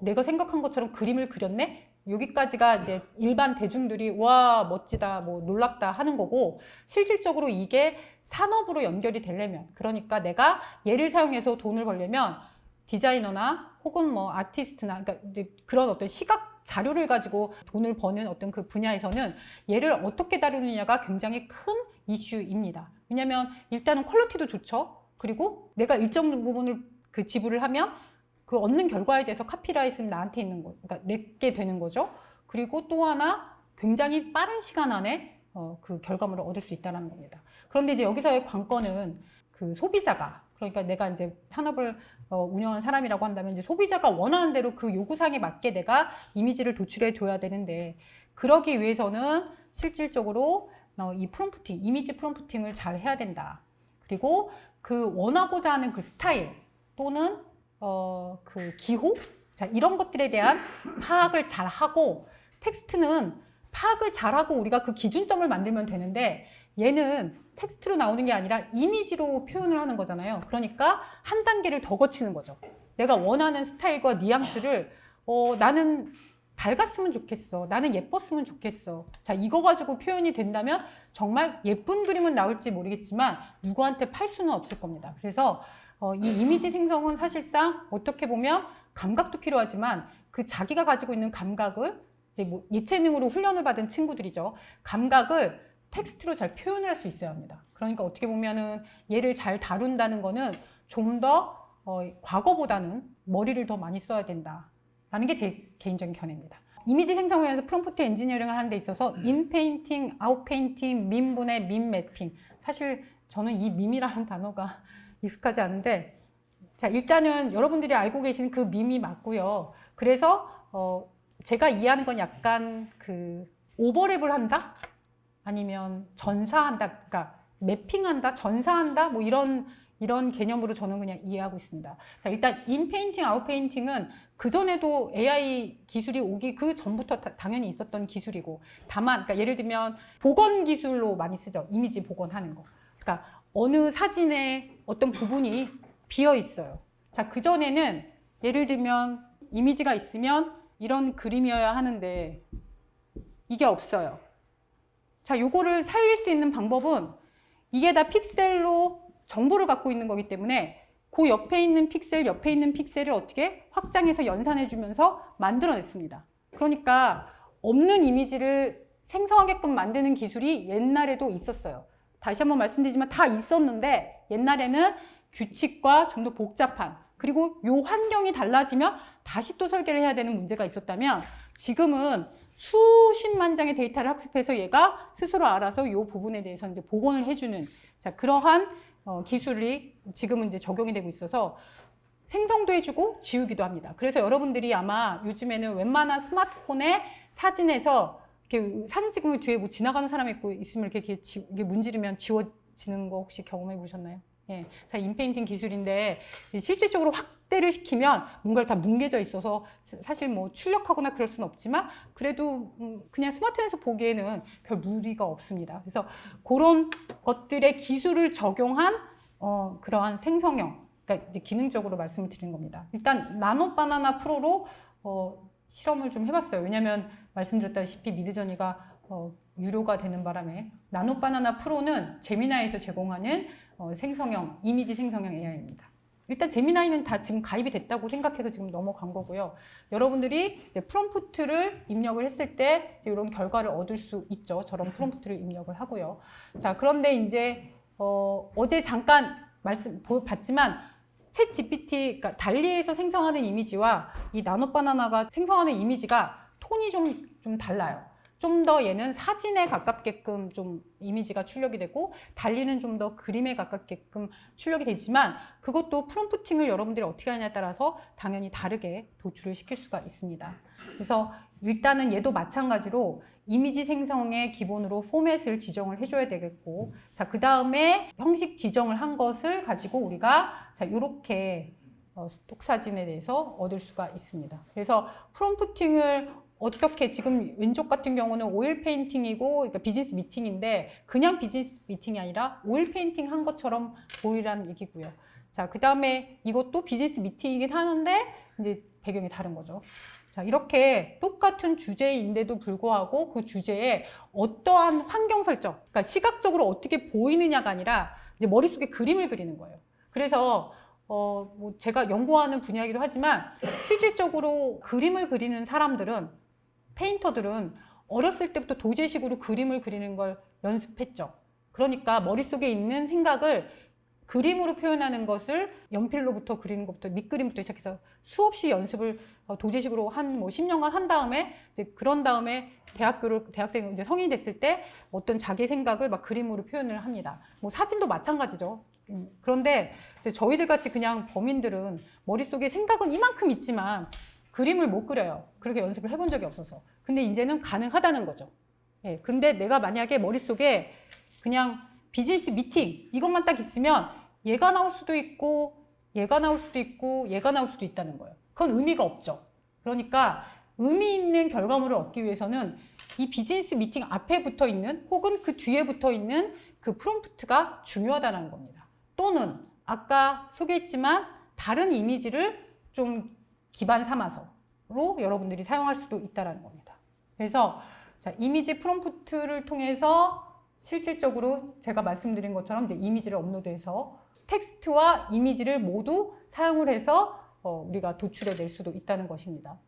내가 생각한 것처럼 그림을 그렸네? 여기까지가 이제 일반 대중들이 와 멋지다 뭐 놀랍다 하는 거고, 실질적으로 이게 산업으로 연결이 되려면, 그러니까 내가 얘를 사용해서 돈을 벌려면 디자이너나 혹은 뭐 아티스트나, 그러니까 이제 그런 어떤 시각 자료를 가지고 돈을 버는 어떤 그 분야에서는 얘를 어떻게 다루느냐가 굉장히 큰 이슈입니다. 왜냐하면 일단은 퀄리티도 좋죠. 그리고 내가 일정 부분을 그 지불을 하면 그 얻는 결과에 대해서 카피라이트는 나한테 있는 거, 그러니까 내게 되는 거죠. 그리고 또 하나 굉장히 빠른 시간 안에 그 결과물을 얻을 수 있다는 겁니다. 그런데 이제 여기서의 관건은 그 소비자가, 그러니까 내가 이제 산업을 운영하는 사람이라고 한다면 이제 소비자가 원하는 대로 그 요구사항에 맞게 내가 이미지를 도출해 줘야 되는데, 그러기 위해서는 실질적으로 이 프롬프팅, 이미지 프롬프팅을 잘 해야 된다. 그리고 그 원하고자 하는 그 스타일 또는 그 기호? 자, 이런 것들에 대한 파악을 잘 하고, 텍스트는 파악을 잘 하고 우리가 그 기준점을 만들면 되는데, 얘는 텍스트로 나오는 게 아니라 이미지로 표현을 하는 거잖아요. 그러니까 한 단계를 더 거치는 거죠. 내가 원하는 스타일과 뉘앙스를 나는 밝았으면 좋겠어. 나는 예뻤으면 좋겠어. 자, 이거 가지고 표현이 된다면 정말 예쁜 그림은 나올지 모르겠지만 누구한테 팔 수는 없을 겁니다. 그래서 이 이미지 생성은 사실상 어떻게 보면 감각도 필요하지만 그 자기가 가지고 있는 감각을 이제 뭐 예체능으로 훈련을 받은 친구들이죠. 감각을 텍스트로 잘 표현을 할 수 있어야 합니다. 그러니까 어떻게 보면은 얘를 잘 다룬다는 거는 좀 더 과거보다는 머리를 더 많이 써야 된다라는 게 제 개인적인 견해입니다. 이미지 생성을 위해서 프롬프트 엔지니어링을 하는 데 있어서 인페인팅, 아웃페인팅, 밈분해, 밈 매핑. 사실 저는 이 밈이라는 단어가 익숙하지 않은데, 자, 일단은 여러분들이 알고 계신 그 밈이 맞고요. 그래서 제가 이해하는 건 약간 그 오버랩을 한다? 아니면 전사한다, 그러니까 매핑한다, 전사한다, 뭐 이런 개념으로 저는 그냥 이해하고 있습니다. 자, 일단 인페인팅, 아웃페인팅은 그전에도 AI 기술이 오기 그 전부터 당연히 있었던 기술이고, 다만 그러니까 예를 들면 복원 기술로 많이 쓰죠. 이미지 복원하는 거. 그러니까 어느 사진의 어떤 부분이 비어 있어요. 자, 그전에는 예를 들면 이미지가 있으면 이런 그림이어야 하는데 이게 없어요. 자, 요거를 살릴 수 있는 방법은 이게 다 픽셀로 정보를 갖고 있는 거기 때문에 그 옆에 있는 픽셀을 어떻게 확장해서 연산해 주면서 만들어냈습니다. 그러니까 없는 이미지를 생성하게끔 만드는 기술이 옛날에도 있었어요. 다시 한번 말씀드리지만 다 있었는데, 옛날에는 규칙과 좀 더 복잡한, 그리고 요 환경이 달라지면 다시 또 설계를 해야 되는 문제가 있었다면, 지금은 수십만 장의 데이터를 학습해서 얘가 스스로 알아서 이 부분에 대해서 이제 복원을 해주는, 자, 그러한 기술이 지금은 이제 적용이 되고 있어서 생성도 해주고 지우기도 합니다. 그래서 여러분들이 아마 요즘에는 웬만한 스마트폰의 사진에서 이렇게 사진 찍으면 뒤에 뭐 지나가는 사람이 있으면 이렇게 문지르면 지워지는 거 혹시 경험해 보셨나요? 예. 자, 인페인팅 기술인데 실질적으로 확대를 시키면 뭔가를 다 뭉개져 있어서 사실 뭐 출력하거나 그럴 수는 없지만 그래도 그냥 스마트폰에서 보기에는 별 무리가 없습니다. 그래서 그런 것들의 기술을 적용한 그러한 생성형, 그러니까 이제 기능적으로 말씀을 드리는 겁니다. 일단 나노 바나나 프로로 실험을 좀 해봤어요. 왜냐하면 말씀드렸다시피 미드저니가 유료가 되는 바람에 나노 바나나 프로는 제미나이에서 제공하는 생성형, 이미지 생성형 AI입니다. 일단 제미나이는 다 지금 가입이 됐다고 생각해서 지금 넘어간 거고요. 여러분들이 이제 프롬프트를 입력을 했을 때 이제 이런 결과를 얻을 수 있죠. 저런 프롬프트를 입력을 하고요. 자, 그런데 이제 어제 잠깐 봤지만 챗 GPT, 그러니까 달리에서 생성하는 이미지와 이 나노 바나나가 생성하는 이미지가 톤이 좀 달라요. 좀 더 얘는 사진에 가깝게끔 좀 이미지가 출력이 되고 달리는 좀 더 그림에 가깝게끔 출력이 되지만 그것도 프롬프팅을 여러분들이 어떻게 하냐에 따라서 당연히 다르게 도출을 시킬 수가 있습니다. 그래서 일단은 얘도 마찬가지로 이미지 생성의 기본으로 포맷을 지정을 해줘야 되겠고, 자, 그 다음에 형식 지정을 한 것을 가지고 우리가 자, 요렇게 스톡 사진에 대해서 얻을 수가 있습니다. 그래서 프롬프팅을 어떻게 지금 왼쪽 같은 경우는 오일 페인팅이고 그러니까 비즈니스 미팅인데 그냥 비즈니스 미팅이 아니라 오일 페인팅 한 것처럼 보이라는 얘기고요. 자, 그 다음에 이것도 비즈니스 미팅이긴 하는데 이제 배경이 다른 거죠. 자, 이렇게 똑같은 주제인데도 불구하고 그 주제에 어떠한 환경 설정, 그러니까 시각적으로 어떻게 보이느냐가 아니라 이제 머릿속에 그림을 그리는 거예요. 그래서 뭐 제가 연구하는 분야이기도 하지만 실질적으로 그림을 그리는 사람들은 페인터들은 어렸을 때부터 도제식으로 그림을 그리는 걸 연습했죠. 그러니까 머릿속에 있는 생각을 그림으로 표현하는 것을 연필로부터 그리는 것부터 밑그림부터 시작해서 수없이 연습을 도제식으로 한 뭐 10년간 한 다음에 이제 그런 다음에 대학생 이제 성인이 됐을 때 어떤 자기 생각을 막 그림으로 표현을 합니다. 뭐 사진도 마찬가지죠. 그런데 이제 저희들 같이 그냥 범인들은 머릿속에 생각은 이만큼 있지만 그림을 못 그려요. 그렇게 연습을 해본 적이 없어서. 근데 이제는 가능하다는 거죠. 예, 근데 내가 만약에 머릿속에 그냥 비즈니스 미팅 이것만 딱 있으면 얘가 나올 수도 있고 얘가 나올 수도 있고 얘가 나올 수도 있다는 거예요. 그건 의미가 없죠. 그러니까 의미 있는 결과물을 얻기 위해서는 이 비즈니스 미팅 앞에 붙어 있는 혹은 그 뒤에 붙어 있는 그 프롬프트가 중요하다는 겁니다. 또는 아까 소개했지만 다른 이미지를 좀 기반 삼아서로 여러분들이 사용할 수도 있다는 겁니다. 그래서 자, 이미지 프롬프트를 통해서 실질적으로 제가 말씀드린 것처럼 이제 이미지를 업로드해서 텍스트와 이미지를 모두 사용을 해서 우리가 도출해 낼 수도 있다는 것입니다.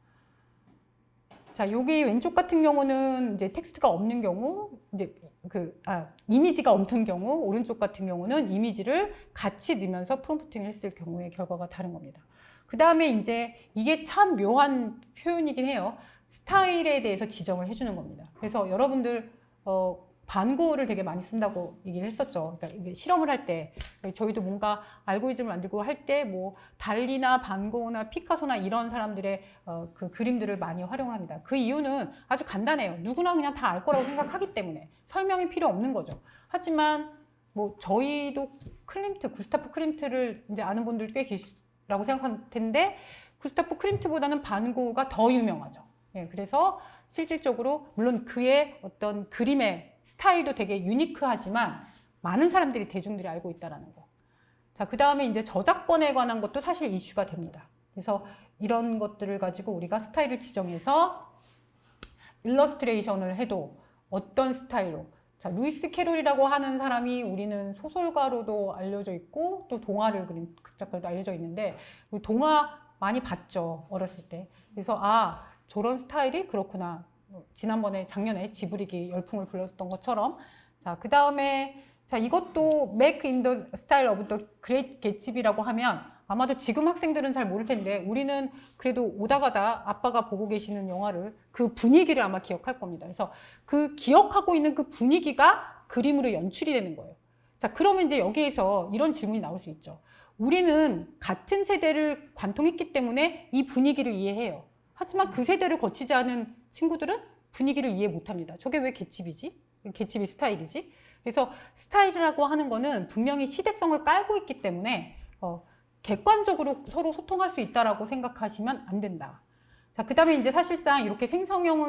자, 여기 왼쪽 같은 경우는 이제 텍스트가 없는 경우, 이제 이미지가 없는 경우, 오른쪽 같은 경우는 이미지를 같이 넣으면서 프롬프팅을 했을 경우의 결과가 다른 겁니다. 그 다음에 이제 이게 참 묘한 표현이긴 해요. 스타일에 대해서 지정을 해주는 겁니다. 그래서 여러분들 반고를 되게 많이 쓴다고 얘기를 했었죠. 그러니까 이게 실험을 할 때 저희도 뭔가 알고리즘을 만들고 할 때 뭐 달리나 반고나 피카소나 이런 사람들의 그 그림들을 많이 활용을 합니다. 그 이유는 아주 간단해요. 누구나 그냥 다 알 거라고 생각하기 때문에 설명이 필요 없는 거죠. 하지만 뭐 저희도 구스타프 클림트를 이제 아는 분들 꽤 계시라고 생각할 텐데 구스타프 클림트보다는 반고가 더 유명하죠. 예, 그래서 실질적으로 물론 그의 어떤 그림의 스타일도 되게 유니크하지만 많은 사람들이 대중들이 알고 있다는 거. 자, 그 다음에 이제 저작권에 관한 것도 사실 이슈가 됩니다. 그래서 이런 것들을 가지고 우리가 스타일을 지정해서 일러스트레이션을 해도 어떤 스타일로. 자, 루이스 캐롤이라고 하는 사람이 우리는 소설가로도 알려져 있고 또 동화를 그린 극작가로도 알려져 있는데 동화 많이 봤죠, 어렸을 때. 그래서 저런 스타일이 그렇구나. 지난번에 작년에 지브리기 열풍을 불렀던 것처럼. 자, 그 다음에 자, 이것도 Make in the Style of the Great Gatsby라고 하면 아마도 지금 학생들은 잘 모를 텐데 우리는 그래도 오다 가다 아빠가 보고 계시는 영화를 그 분위기를 아마 기억할 겁니다. 그래서 그 기억하고 있는 그 분위기가 그림으로 연출이 되는 거예요. 자, 그러면 이제 여기에서 이런 질문이 나올 수 있죠. 우리는 같은 세대를 관통했기 때문에 이 분위기를 이해해요. 하지만 그 세대를 거치지 않은 친구들은 분위기를 이해 못합니다. 저게 왜 개집이지? 개집이 스타일이지? 그래서 스타일이라고 하는 거는 분명히 시대성을 깔고 있기 때문에 객관적으로 서로 소통할 수 있다라고 생각하시면 안 된다. 자, 그 다음에 이제 사실상 이렇게 생성형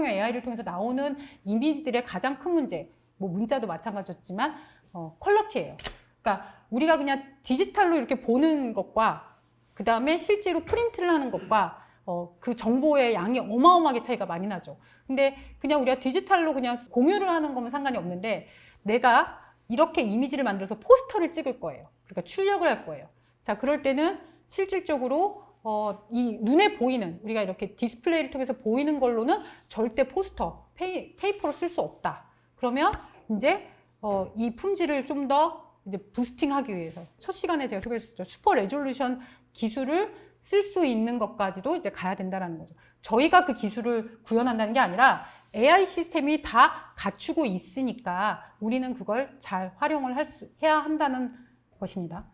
AI를 통해서 나오는 이미지들의 가장 큰 문제, 뭐 문자도 마찬가지였지만, 퀄러티예요. 그러니까 우리가 그냥 디지털로 이렇게 보는 것과, 그 다음에 실제로 프린트를 하는 것과, 그 정보의 양이 어마어마하게 차이가 많이 나죠. 근데 그냥 우리가 디지털로 그냥 공유를 하는 거면 상관이 없는데, 내가 이렇게 이미지를 만들어서 포스터를 찍을 거예요. 그러니까 출력을 할 거예요. 자, 그럴 때는 실질적으로 이 눈에 보이는, 우리가 이렇게 디스플레이를 통해서 보이는 걸로는 절대 포스터, 페이퍼로 쓸 수 없다. 그러면 이제 이 품질을 좀 더 이제 부스팅하기 위해서 첫 시간에 제가 소개했었죠. 슈퍼 레졸루션 기술을 쓸 수 있는 것까지도 이제 가야 된다라는 거죠. 저희가 그 기술을 구현한다는 게 아니라 AI 시스템이 다 갖추고 있으니까 우리는 그걸 잘 활용을 해야 한다는 것입니다.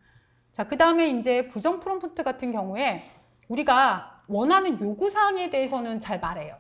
자, 그 다음에 이제 부정 프롬프트 같은 경우에 우리가 원하는 요구사항에 대해서는 잘 말해요.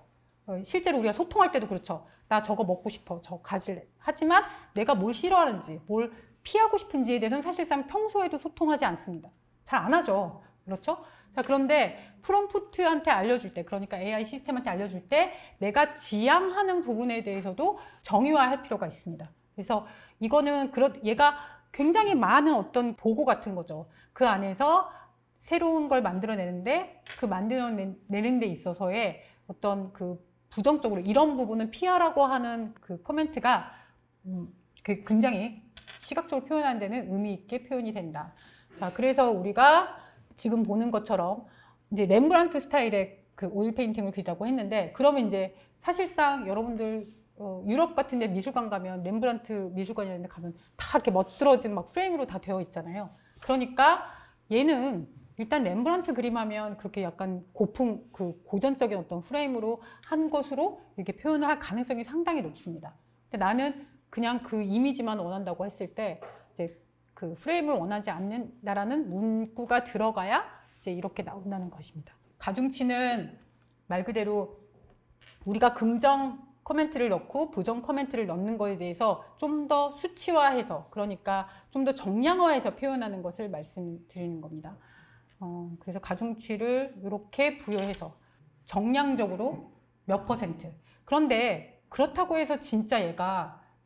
실제로 우리가 소통할 때도 그렇죠. 나 저거 먹고 싶어. 저거 가질래. 하지만 내가 뭘 싫어하는지, 뭘 피하고 싶은지에 대해서는 사실상 평소에도 소통하지 않습니다. 잘 안 하죠. 그렇죠? 자, 그런데 프롬프트한테 알려줄 때, 그러니까 AI 시스템한테 알려줄 때 내가 지향하는 부분에 대해서도 정의화할 필요가 있습니다. 그래서 이거는 얘가 굉장히 많은 어떤 보고 같은 거죠. 그 안에서 새로운 걸 만들어내는데 그 만들어내는 데 있어서의 어떤 그 부정적으로 이런 부분은 피하라고 하는 그 코멘트가 굉장히 시각적으로 표현하는 데는 의미 있게 표현이 된다. 자, 그래서 우리가 지금 보는 것처럼 이제 렘브란트 스타일의 그 오일 페인팅을 그리라고 했는데, 그러면 이제 사실상 여러분들 유럽 같은 데 미술관 가면, 렘브란트 미술관 이런 데 가면 다 이렇게 멋들어진 막 프레임으로 다 되어 있잖아요. 그러니까 얘는 일단 렘브란트 그림하면 그렇게 약간 고전적인 어떤 프레임으로 한 것으로 이렇게 표현을 할 가능성이 상당히 높습니다. 근데 나는 그냥 그 이미지만 원한다고 했을 때 이제 그 프레임을 원하지 않는다라는 문구가 들어가야 이제 이렇게 나온다는 것입니다. 가중치는 말 그대로 우리가 긍정 코멘트를 넣고 부정 코멘트를 넣는 거에 대해서 좀 더 수치화해서, 그러니까 좀 더 정량화해서 표현하는 것을 말씀드리는 겁니다. 그래서 가중치를 이렇게 부여해서 정량적으로 몇 %. 그런데 그렇다고 해서 진짜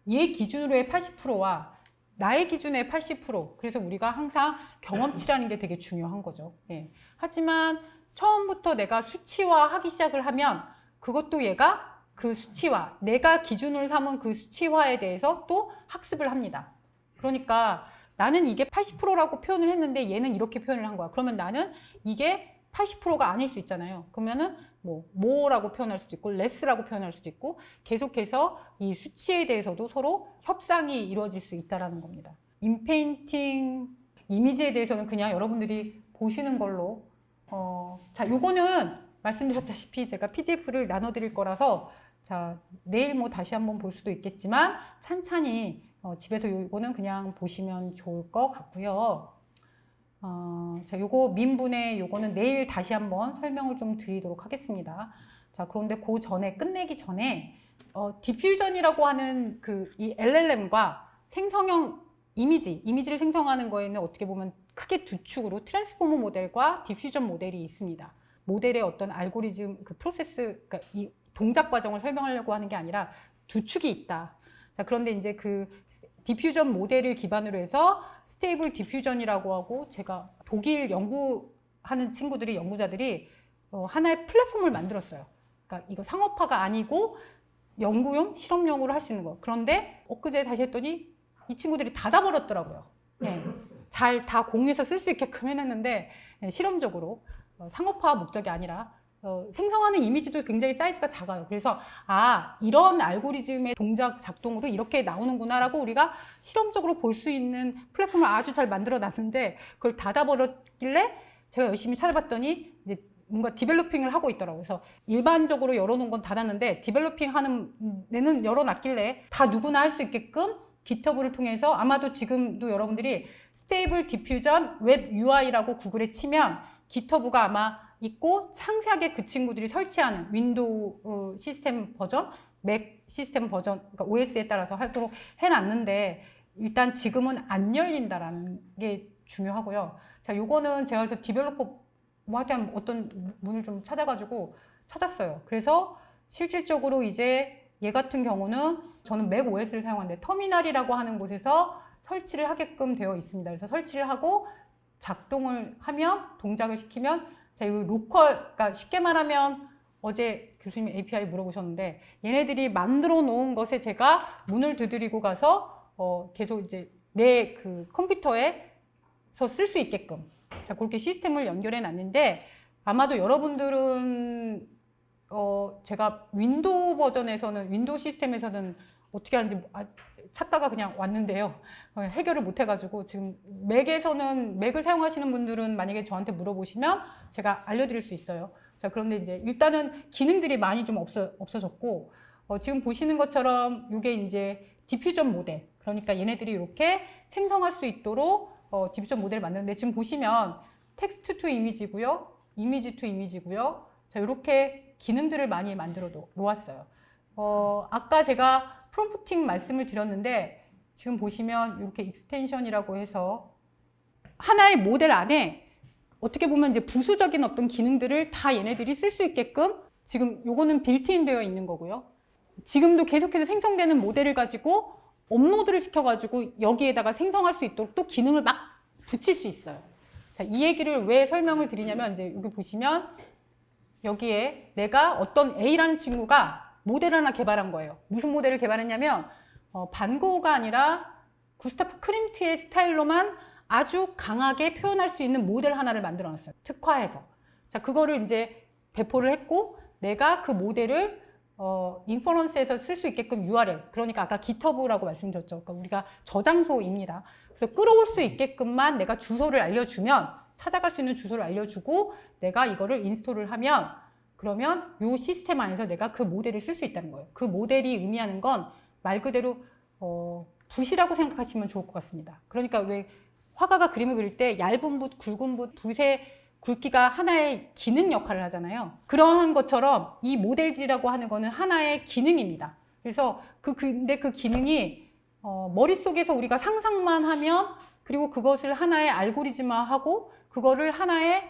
얘 기준으로의 80%와 나의 기준의 80%. 그래서 우리가 항상 경험치라는 게 되게 중요한 거죠. 예. 하지만 처음부터 내가 수치화하기 시작을 하면 그것도 얘가 그 수치화, 내가 기준을 삼은 그 수치화에 대해서 또 학습을 합니다. 그러니까 나는 이게 80%라고 표현을 했는데 얘는 이렇게 표현을 한 거야. 그러면 나는 이게 80%가 아닐 수 있잖아요. 그러면은 more라고 표현할 수도 있고 less라고 표현할 수도 있고, 계속해서 이 수치에 대해서도 서로 협상이 이루어질 수 있다는 겁니다. 인페인팅 이미지에 대해서는 그냥 여러분들이 보시는 걸로 자, 요거는 말씀드렸다시피 제가 PDF를 나눠드릴 거라서 자, 내일 다시 한번 볼 수도 있겠지만 찬찬히 집에서 요거는 그냥 보시면 좋을 것 같고요. 자, 요거 민분의 요거는 내일 다시 한번 설명을 좀 드리도록 하겠습니다. 자, 그런데 그 전에 끝내기 전에 디퓨전이라고 하는 이 LLM과 생성형 이미지를 생성하는 거에는 어떻게 보면 크게 두 축으로 트랜스포머 모델과 디퓨전 모델이 있습니다. 모델의 어떤 알고리즘 프로세스, 그러니까 이 동작 과정을 설명하려고 하는 게 아니라 두 축이 있다. 자, 그런데 이제 그 디퓨전 모델을 기반으로 해서 스테이블 디퓨전이라고 하고, 제가 독일 연구하는 연구자들이 하나의 플랫폼을 만들었어요. 그러니까 이거 상업화가 아니고 연구용, 실험용으로 할 수 있는 거. 그런데 엊그제 다시 했더니 이 친구들이 닫아버렸더라고요. 네. 잘 다 공유해서 쓸 수 있게끔 해놨는데, 네, 실험적으로 상업화 목적이 아니라 생성하는 이미지도 굉장히 사이즈가 작아요. 그래서 이런 알고리즘의 동작 작동으로 이렇게 나오는구나 라고 우리가 실험적으로 볼 수 있는 플랫폼을 아주 잘 만들어 놨는데, 그걸 닫아버렸길래 제가 열심히 찾아봤더니 이제 뭔가 디벨로핑을 하고 있더라고요. 그래서 일반적으로 열어놓은 건 닫았는데 디벨로핑 하는 데는 열어놨길래 다 누구나 할 수 있게끔 GitHub를 통해서 아마도 지금도 여러분들이 스테이블 디퓨전 웹 UI라고 구글에 치면 GitHub가 아마 있고 상세하게 그 친구들이 설치하는 윈도우 시스템 버전, 맥 시스템 버전, 그러니까 OS에 따라서 하도록 해놨는데 일단 지금은 안 열린다라는 게 중요하고요. 자, 요거는 제가 그래서 디벨로퍼 뭐하여튼 어떤 문을 좀 찾았어요. 그래서 실질적으로 이제 얘 같은 경우는 저는 맥 OS를 사용하는데 터미널이라고 하는 곳에서 설치를 하게끔 되어 있습니다. 그래서 설치를 하고 작동을 하면 동작을 시키면 자, 이 로컬, 그러니까 쉽게 말하면 어제 교수님이 API 물어보셨는데 얘네들이 만들어 놓은 것에 제가 문을 두드리고 가서 계속 이제 내 그 컴퓨터에서 쓸 수 있게끔 자, 그렇게 시스템을 연결해 놨는데 아마도 여러분들은 제가 윈도우 버전에서는 윈도우 시스템에서는 어떻게 하는지 찾다가 그냥 왔는데요. 해결을 못 해가지고 지금 맥에서는 맥을 사용하시는 분들은 만약에 저한테 물어보시면 제가 알려드릴 수 있어요. 자, 그런데 이제 일단은 기능들이 많이 좀 없어졌고 지금 보시는 것처럼 이게 이제 디퓨전 모델, 그러니까 얘네들이 이렇게 생성할 수 있도록 디퓨전 모델을 만드는데 지금 보시면 텍스트 투 이미지고요, 이미지 투 이미지고요. 자, 이렇게 기능들을 많이 만들어 놓았어요. 아까 제가 프롬프팅 말씀을 드렸는데 지금 보시면 이렇게 익스텐션이라고 해서 하나의 모델 안에 어떻게 보면 이제 부수적인 어떤 기능들을 다 얘네들이 쓸 수 있게끔 지금 요거는 빌트인 되어 있는 거고요. 지금도 계속해서 생성되는 모델을 가지고 업로드를 시켜가지고 여기에다가 생성할 수 있도록 또 기능을 막 붙일 수 있어요. 자, 이 얘기를 왜 설명을 드리냐면 이제 여기 보시면 여기에 내가 어떤 A라는 친구가 모델을 하나 개발한 거예요. 무슨 모델을 개발했냐면 반고흐가 아니라 구스타프 크림트의 스타일로만 아주 강하게 표현할 수 있는 모델 하나를 만들어 놨어요. 특화해서. 자, 그거를 이제 배포를 했고 내가 그 모델을 인퍼런스에서 쓸 수 있게끔 URL, 그러니까 아까 GitHub라고 말씀드렸죠. 그러니까 우리가 저장소입니다. 그래서 끌어올 수 있게끔만 내가 주소를 알려주면 찾아갈 수 있는 주소를 알려주고 내가 이거를 인스톨을 하면 그러면 이 시스템 안에서 내가 그 모델을 쓸 수 있다는 거예요. 그 모델이 의미하는 건 말 그대로 붓이라고 생각하시면 좋을 것 같습니다. 그러니까 왜 화가가 그림을 그릴 때 얇은 붓, 굵은 붓, 붓의 굵기가 하나의 기능 역할을 하잖아요. 그러한 것처럼 이 모델들이라고 하는 거는 하나의 기능입니다. 그래서 근데 그 기능이 머릿속에서 우리가 상상만 하면 그리고 그것을 하나의 알고리즘화하고 그거를 하나의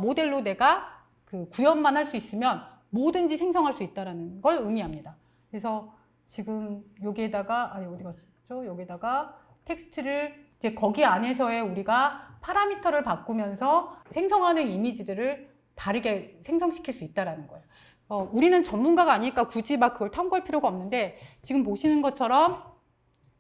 모델로 내가 그 구현만 할 수 있으면 뭐든지 생성할 수 있다는 걸 의미합니다. 그래서 지금 여기에다가 어디 갔죠? 여기다가 텍스트를 이제 거기 안에서의 우리가 파라미터를 바꾸면서 생성하는 이미지들을 다르게 생성시킬 수 있다는 거예요. 우리는 전문가가 아니니까 굳이 막 그걸 탐구할 필요가 없는데 지금 보시는 것처럼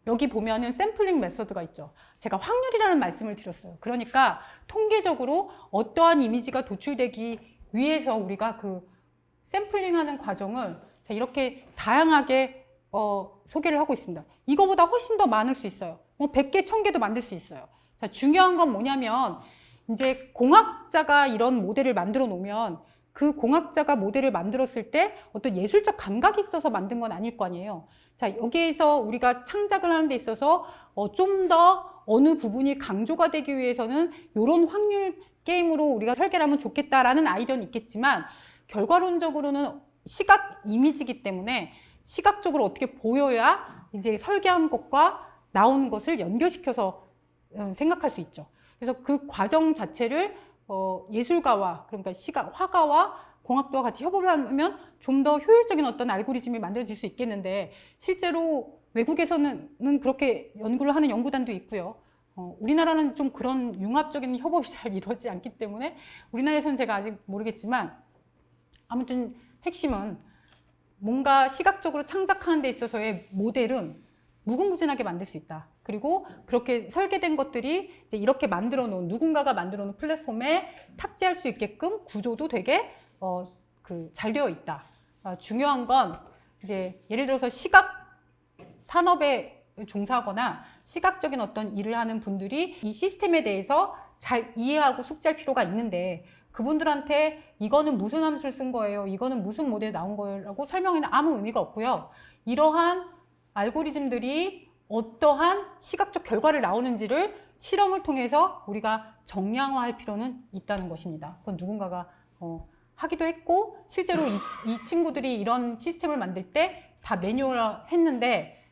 여기 보면은 샘플링 메서드가 있죠. 제가 확률이라는 말씀을 드렸어요. 그러니까 통계적으로 어떠한 이미지가 도출되기 위해서 우리가 그 샘플링하는 과정을 자, 이렇게 다양하게 소개를 하고 있습니다. 이거보다 훨씬 더 많을 수 있어요. 100개, 1000개도 만들 수 있어요. 자, 중요한 건 뭐냐면 이제 공학자가 이런 모델을 만들어 놓으면 그 공학자가 모델을 만들었을 때 어떤 예술적 감각이 있어서 만든 건 아닐 거 아니에요. 자, 여기에서 우리가 창작을 하는 데 있어서 좀 더 어느 부분이 강조가 되기 위해서는 이런 확률 게임으로 우리가 설계를 하면 좋겠다라는 아이디어는 있겠지만 결과론적으로는 시각 이미지이기 때문에 시각적으로 어떻게 보여야 이제 설계한 것과 나오는 것을 연결시켜서 생각할 수 있죠. 그래서 그 과정 자체를 예술가와 그러니까 화가와 공학도와 같이 협업을 하면 좀 더 효율적인 어떤 알고리즘이 만들어질 수 있겠는데 실제로 외국에서는 그렇게 연구를 하는 연구단도 있고요. 우리나라는 좀 그런 융합적인 협업이 잘 이루어지지 않기 때문에 우리나라에서는 제가 아직 모르겠지만 아무튼 핵심은 뭔가 시각적으로 창작하는 데 있어서의 모델은 무궁무진하게 만들 수 있다. 그리고 그렇게 설계된 것들이 이제 이렇게 만들어 놓은 누군가가 만들어 놓은 플랫폼에 탑재할 수 있게끔 구조도 되게 잘 되어 있다. 중요한 건 이제 예를 들어서 시각 산업에 종사하거나 시각적인 어떤 일을 하는 분들이 이 시스템에 대해서 잘 이해하고 숙지할 필요가 있는데 그분들한테 이거는 무슨 함수를 쓴 거예요, 이거는 무슨 모델이 나온 거예요 라고 설명에는 아무 의미가 없고요. 이러한 알고리즘들이 어떠한 시각적 결과를 나오는지를 실험을 통해서 우리가 정량화할 필요는 있다는 것입니다. 그건 누군가가 하기도 했고 실제로 이 친구들이 이런 시스템을 만들 때 다 매뉴얼 했는데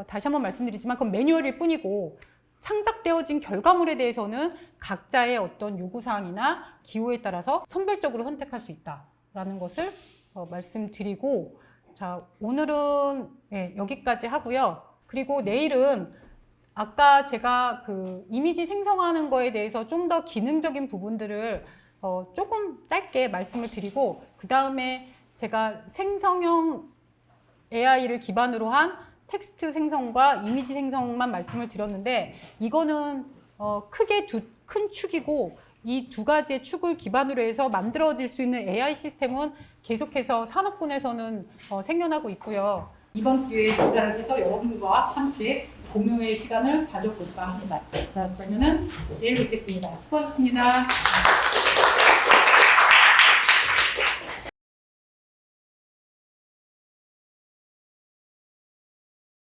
다시 한번 말씀드리지만 그건 매뉴얼일 뿐이고 창작되어진 결과물에 대해서는 각자의 어떤 요구사항이나 기호에 따라서 선별적으로 선택할 수 있다라는 것을 말씀드리고 자 오늘은 여기까지 하고요. 그리고 내일은 아까 제가 그 이미지 생성하는 거에 대해서 좀 더 기능적인 부분들을 조금 짧게 말씀을 드리고 그 다음에 제가 생성형 AI를 기반으로 한 텍스트 생성과 이미지 생성만 말씀을 드렸는데 이거는 크게 큰 축이고 이 두 가지의 축을 기반으로 해서 만들어질 수 있는 AI 시스템은 계속해서 산업군에서는 생겨나고 있고요. 이번 기회에 조사를 해서 여러분과 함께 공유의 시간을 가져볼까 합니다. 자, 그러면은 내일 뵙겠습니다. 수고하셨습니다.